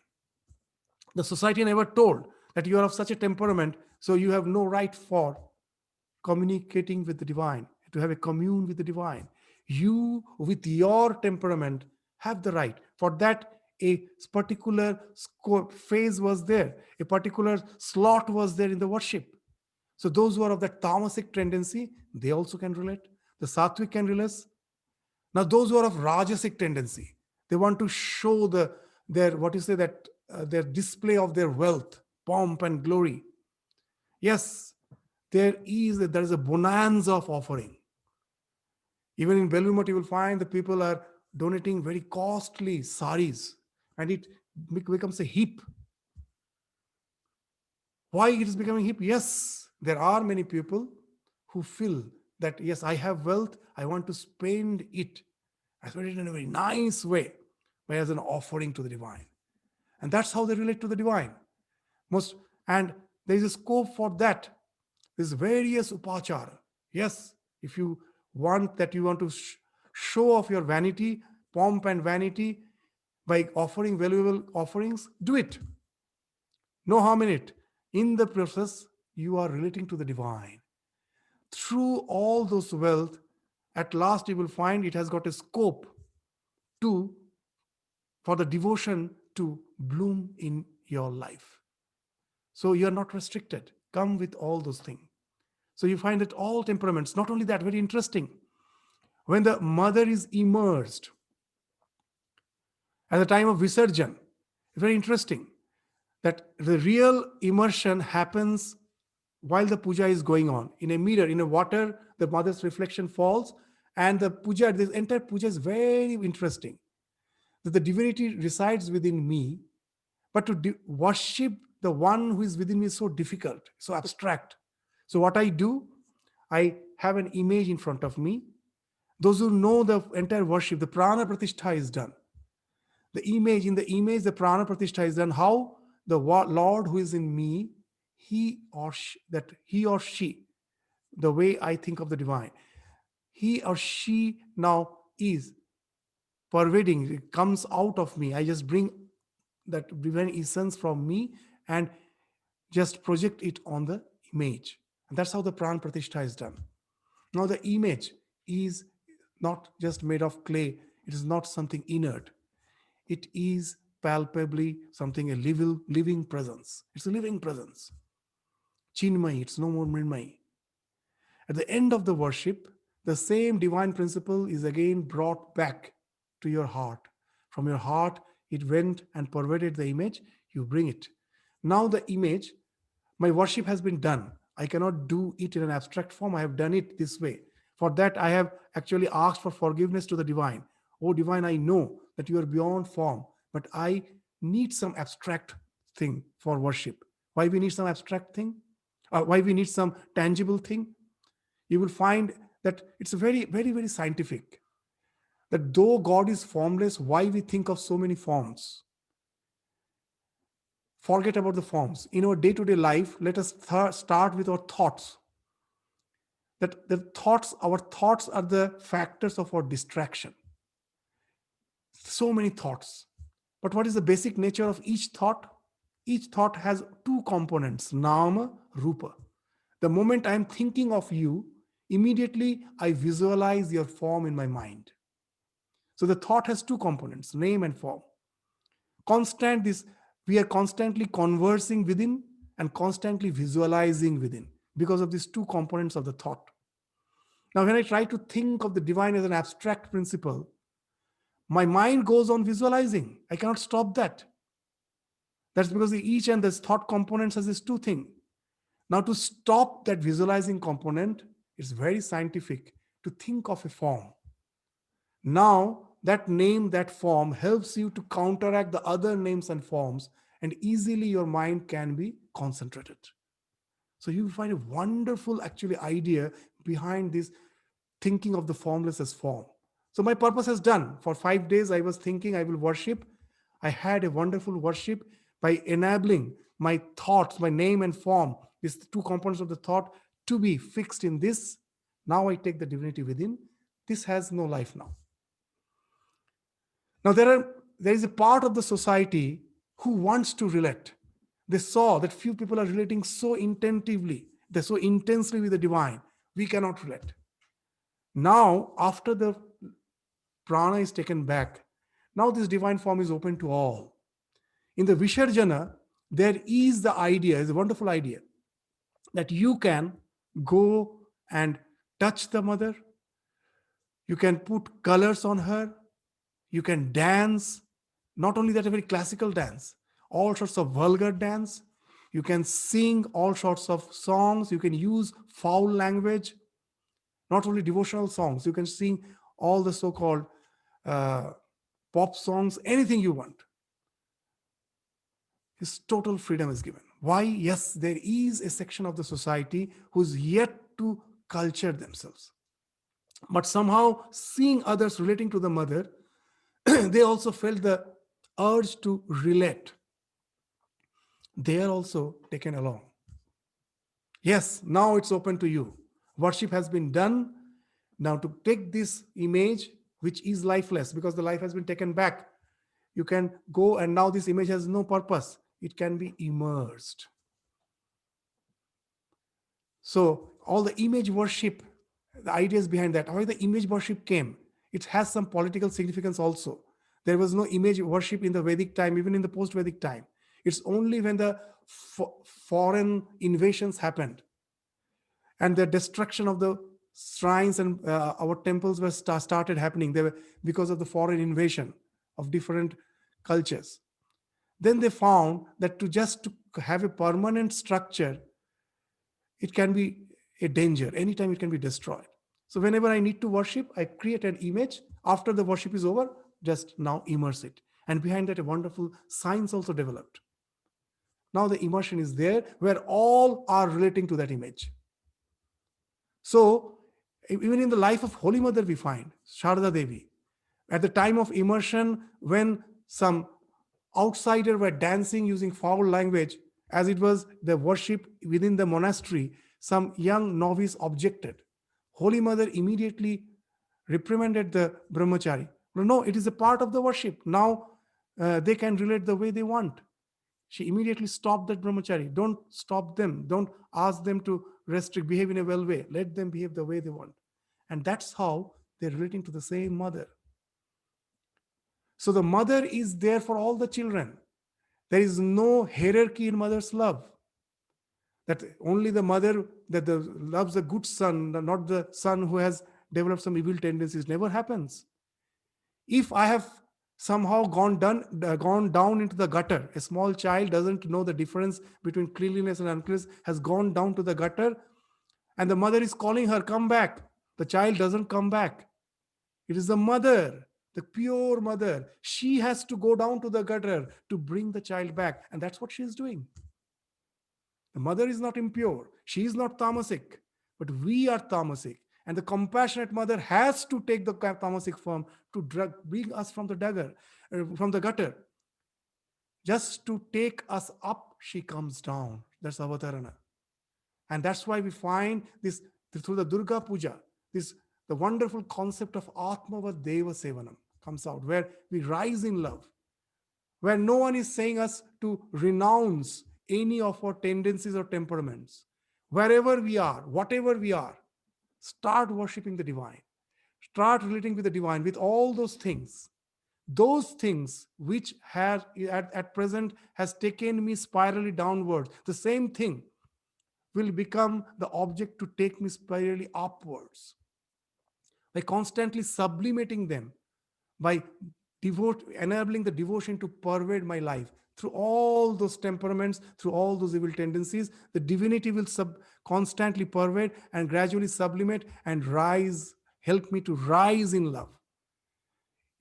The society never told that you are of such a temperament, so you have no right for communicating with the divine, to have a commune with the divine. You, with your temperament, have the right. For that, a particular phase was there, a particular slot was there in the worship. So those who are of that tamasic tendency, they also can relate. The sattvic can relate. Now those who are of rajasic tendency, they want to show their display of their wealth, pomp and glory. Yes, there is a bonanza of offering. Even in Belur, you will find the people are donating very costly saris, and it becomes a heap. Why it is becoming hip? Yes, there are many people who feel that, yes, I have wealth, I want to spend it. I spend it in a very nice way, but as an offering to the divine. And that's how they relate to the divine. And there is a scope for that. There's various upachara. Yes, if you want to show off your vanity, pomp and vanity by offering valuable offerings, do it. No harm in it. In the process, you are relating to the divine. Through all those wealth, at last you will find it has got a scope for the devotion to bloom in your life. So you are not restricted. Come with all those things. So you find that all temperaments, not only that, very interesting. When the mother is immersed at the time of Visarjan, very interesting that the real immersion happens while the puja is going on. In a mirror, in a water, the mother's reflection falls, and the puja, this entire puja is very interesting. That the divinity resides within me, but to worship the one who is within me is so difficult, so abstract. So what I do, I have an image in front of me. Those who know the entire worship, the prana pratishtha is done. The image, in the image, the prana pratishtha is done. How the Lord who is in me, he or she, the way I think of the divine, he or she now is pervading, it comes out of me. I just bring that divine essence from me and just project it on the image. And that's how the pran pratishtha is done. Now the image is not just made of clay, it is not something inert. It is palpably something, a living presence. It's a living presence. Chinmay, it's no more Mrinmay. At the end of the worship, the same divine principle is again brought back to your heart. From your heart, it went and pervaded the image, you bring it. Now, the image, my worship has been done. I cannot do it in an abstract form. I have done it this way. For that, I have actually asked for forgiveness to the divine. Oh, divine, I know that you are beyond form, but I need some abstract thing for worship. Why we need some abstract thing? Why we need some tangible thing? You will find that it's very scientific. That though God is formless, why we think of so many forms? Forget about the forms. In our day-to-day life, let us start with our thoughts. That our thoughts are the factors of our distraction. So many thoughts. But what is the basic nature of each thought? Each thought has two components, nama, rupa. The moment I am thinking of you, immediately I visualize your form in my mind. So the thought has two components, name and form. We are constantly conversing within and constantly visualizing within because of these two components of the thought. Now, when I try to think of the divine as an abstract principle, my mind goes on visualizing. I cannot stop that. That's because each and this thought components has this two thing. Now, to stop that visualizing component, it's very scientific to think of a form. Now, that name, that form helps you to counteract the other names and forms, and easily your mind can be concentrated. So you will find a wonderful actually idea behind this thinking of the formless as form. So my purpose is done. For 5 days, I was thinking I will worship. I had a wonderful worship by enabling my thoughts, my name and form, these two components of the thought, to be fixed in this. Now I take the divinity within. This has no life now. Now there is a part of the society who wants to relate. They saw that few people are relating so intensively, they're so intensely with the divine. We cannot relate. Now, after the prana is taken back, now this divine form is open to all. In the Visharjana, there is the idea, is a wonderful idea, that you can go and touch the mother, you can put colors on her, you can dance, not only that, a very classical dance, all sorts of vulgar dance, you can sing all sorts of songs, you can use foul language, not only devotional songs, you can sing all the so-called pop songs, anything you want. His total freedom is given. Why? Yes, there is a section of the society who's yet to culture themselves. But somehow, seeing others relating to the mother, they also felt the urge to relate. They are also taken along. Yes, now it's open to you. Worship has been done. Now to take this image, which is lifeless because the life has been taken back, you can go, and now this image has no purpose. It can be immersed. So all the image worship, the ideas behind that, how the image worship came, it has some political significance also. There was no image worship in the Vedic time, even in the post-Vedic time. It's only when the foreign invasions happened and the destruction of the shrines and our temples were started happening. They were because of the foreign invasion of different cultures. Then they found that to have a permanent structure, it can be a danger. Anytime it can be destroyed. So whenever I need to worship, I create an image. After the worship is over, just now immerse it. And behind that, a wonderful science also developed. Now the immersion is there where all are relating to that image. So even in the life of Holy Mother, we find Sharda Devi. At the time of immersion, when some outsider were dancing using foul language, as it was the worship within the monastery, some young novice objected. Holy Mother immediately reprimanded the brahmachari. No, it is a part of the worship. Now they can relate the way they want. She immediately stopped that brahmachari. Don't stop them. Don't ask them to restrict, behave in a well way. Let them behave the way they want. And that's how they're relating to the same mother. So the mother is there for all the children. There is no hierarchy in mother's love. That only the mother that loves a good son, not the son who has developed some evil tendencies, never happens. If I have somehow gone down into the gutter, a small child doesn't know the difference between cleanliness and uncleanness, has gone down to the gutter, and the mother is calling her, come back. The child doesn't come back. It is the mother, the pure mother. She has to go down to the gutter to bring the child back. And that's what she is doing. The mother is not impure. She is not tamasic. But we are tamasic. And the compassionate mother has to take the tamasic form to bring us from the gutter. Just to take us up, she comes down. That's avatarana. And that's why we find this through the Durga Puja, the wonderful concept of Atmavad Deva Sevanam comes out, where we rise in love, where no one is saying us to renounce any of our tendencies or temperaments. Wherever we are, whatever we are, start worshipping the divine. Start relating with the divine, with all those things. Those things which at present has taken me spirally downwards, the same thing will become the object to take me spirally upwards. By constantly sublimating them, by enabling the devotion to pervade my life through all those temperaments, through all those evil tendencies, the divinity will constantly pervade and gradually sublimate and rise, help me to rise in love.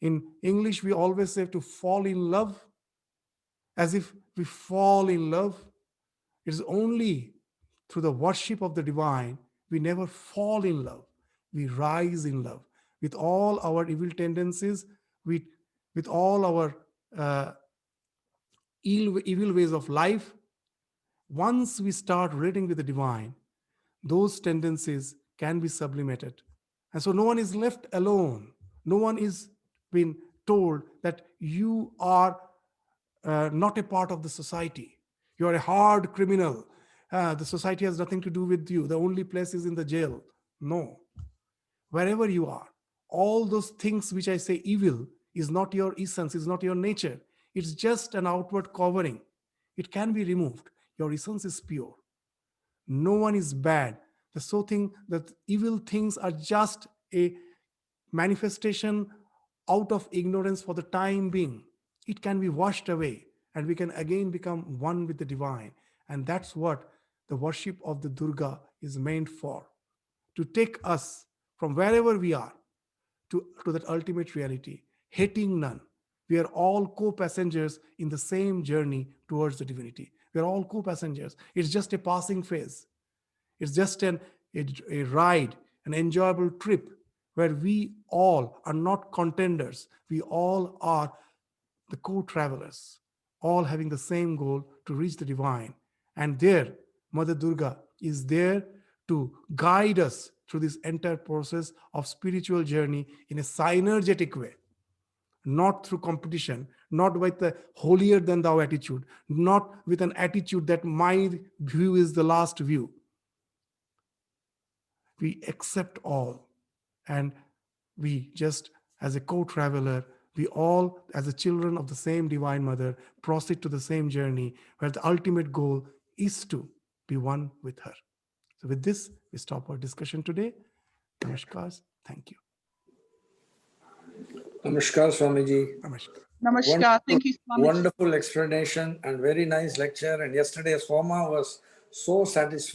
In English, we always say to fall in love, as if we fall in love. It is only through the worship of the divine, we never fall in love. We rise in love with all our evil tendencies, with all our evil ways of life. Once we start relating with the divine, those tendencies can be sublimated. And so no one is left alone. No one is been told that you are not a part of the society. You are a hard criminal. The society has nothing to do with you. The only place is in the jail. No. Wherever you are, all those things which I say evil is not your essence, is not your nature. It's just an outward covering. It can be removed. Your essence is pure. No one is bad. That evil things are just a manifestation out of ignorance for the time being. It can be washed away and we can again become one with the divine. And that's what the worship of the Durga is meant for, to take us from wherever we are to that ultimate reality, hating none. We are all co-passengers in the same journey towards the divinity. We are all co-passengers. It's just a passing phase. It's just a ride, an enjoyable trip where we all are not contenders. We all are the co-travelers, all having the same goal to reach the divine. And there, Mother Durga is there to guide us through this entire process of spiritual journey in a synergetic way, not through competition, not with the holier than thou attitude, not with an attitude that my view is the last view. We accept all, and we just, as a co-traveler, we all, as the children of the same Divine Mother, proceed to the same journey where the ultimate goal is to be one with her. So with this, we stop our discussion today. Namaskar. Thank you. Namaskar, Swamiji. Namaskar. Namaskar. Thank you, Swamiji. Wonderful explanation and very nice lecture. And yesterday's Homa was so satisfying.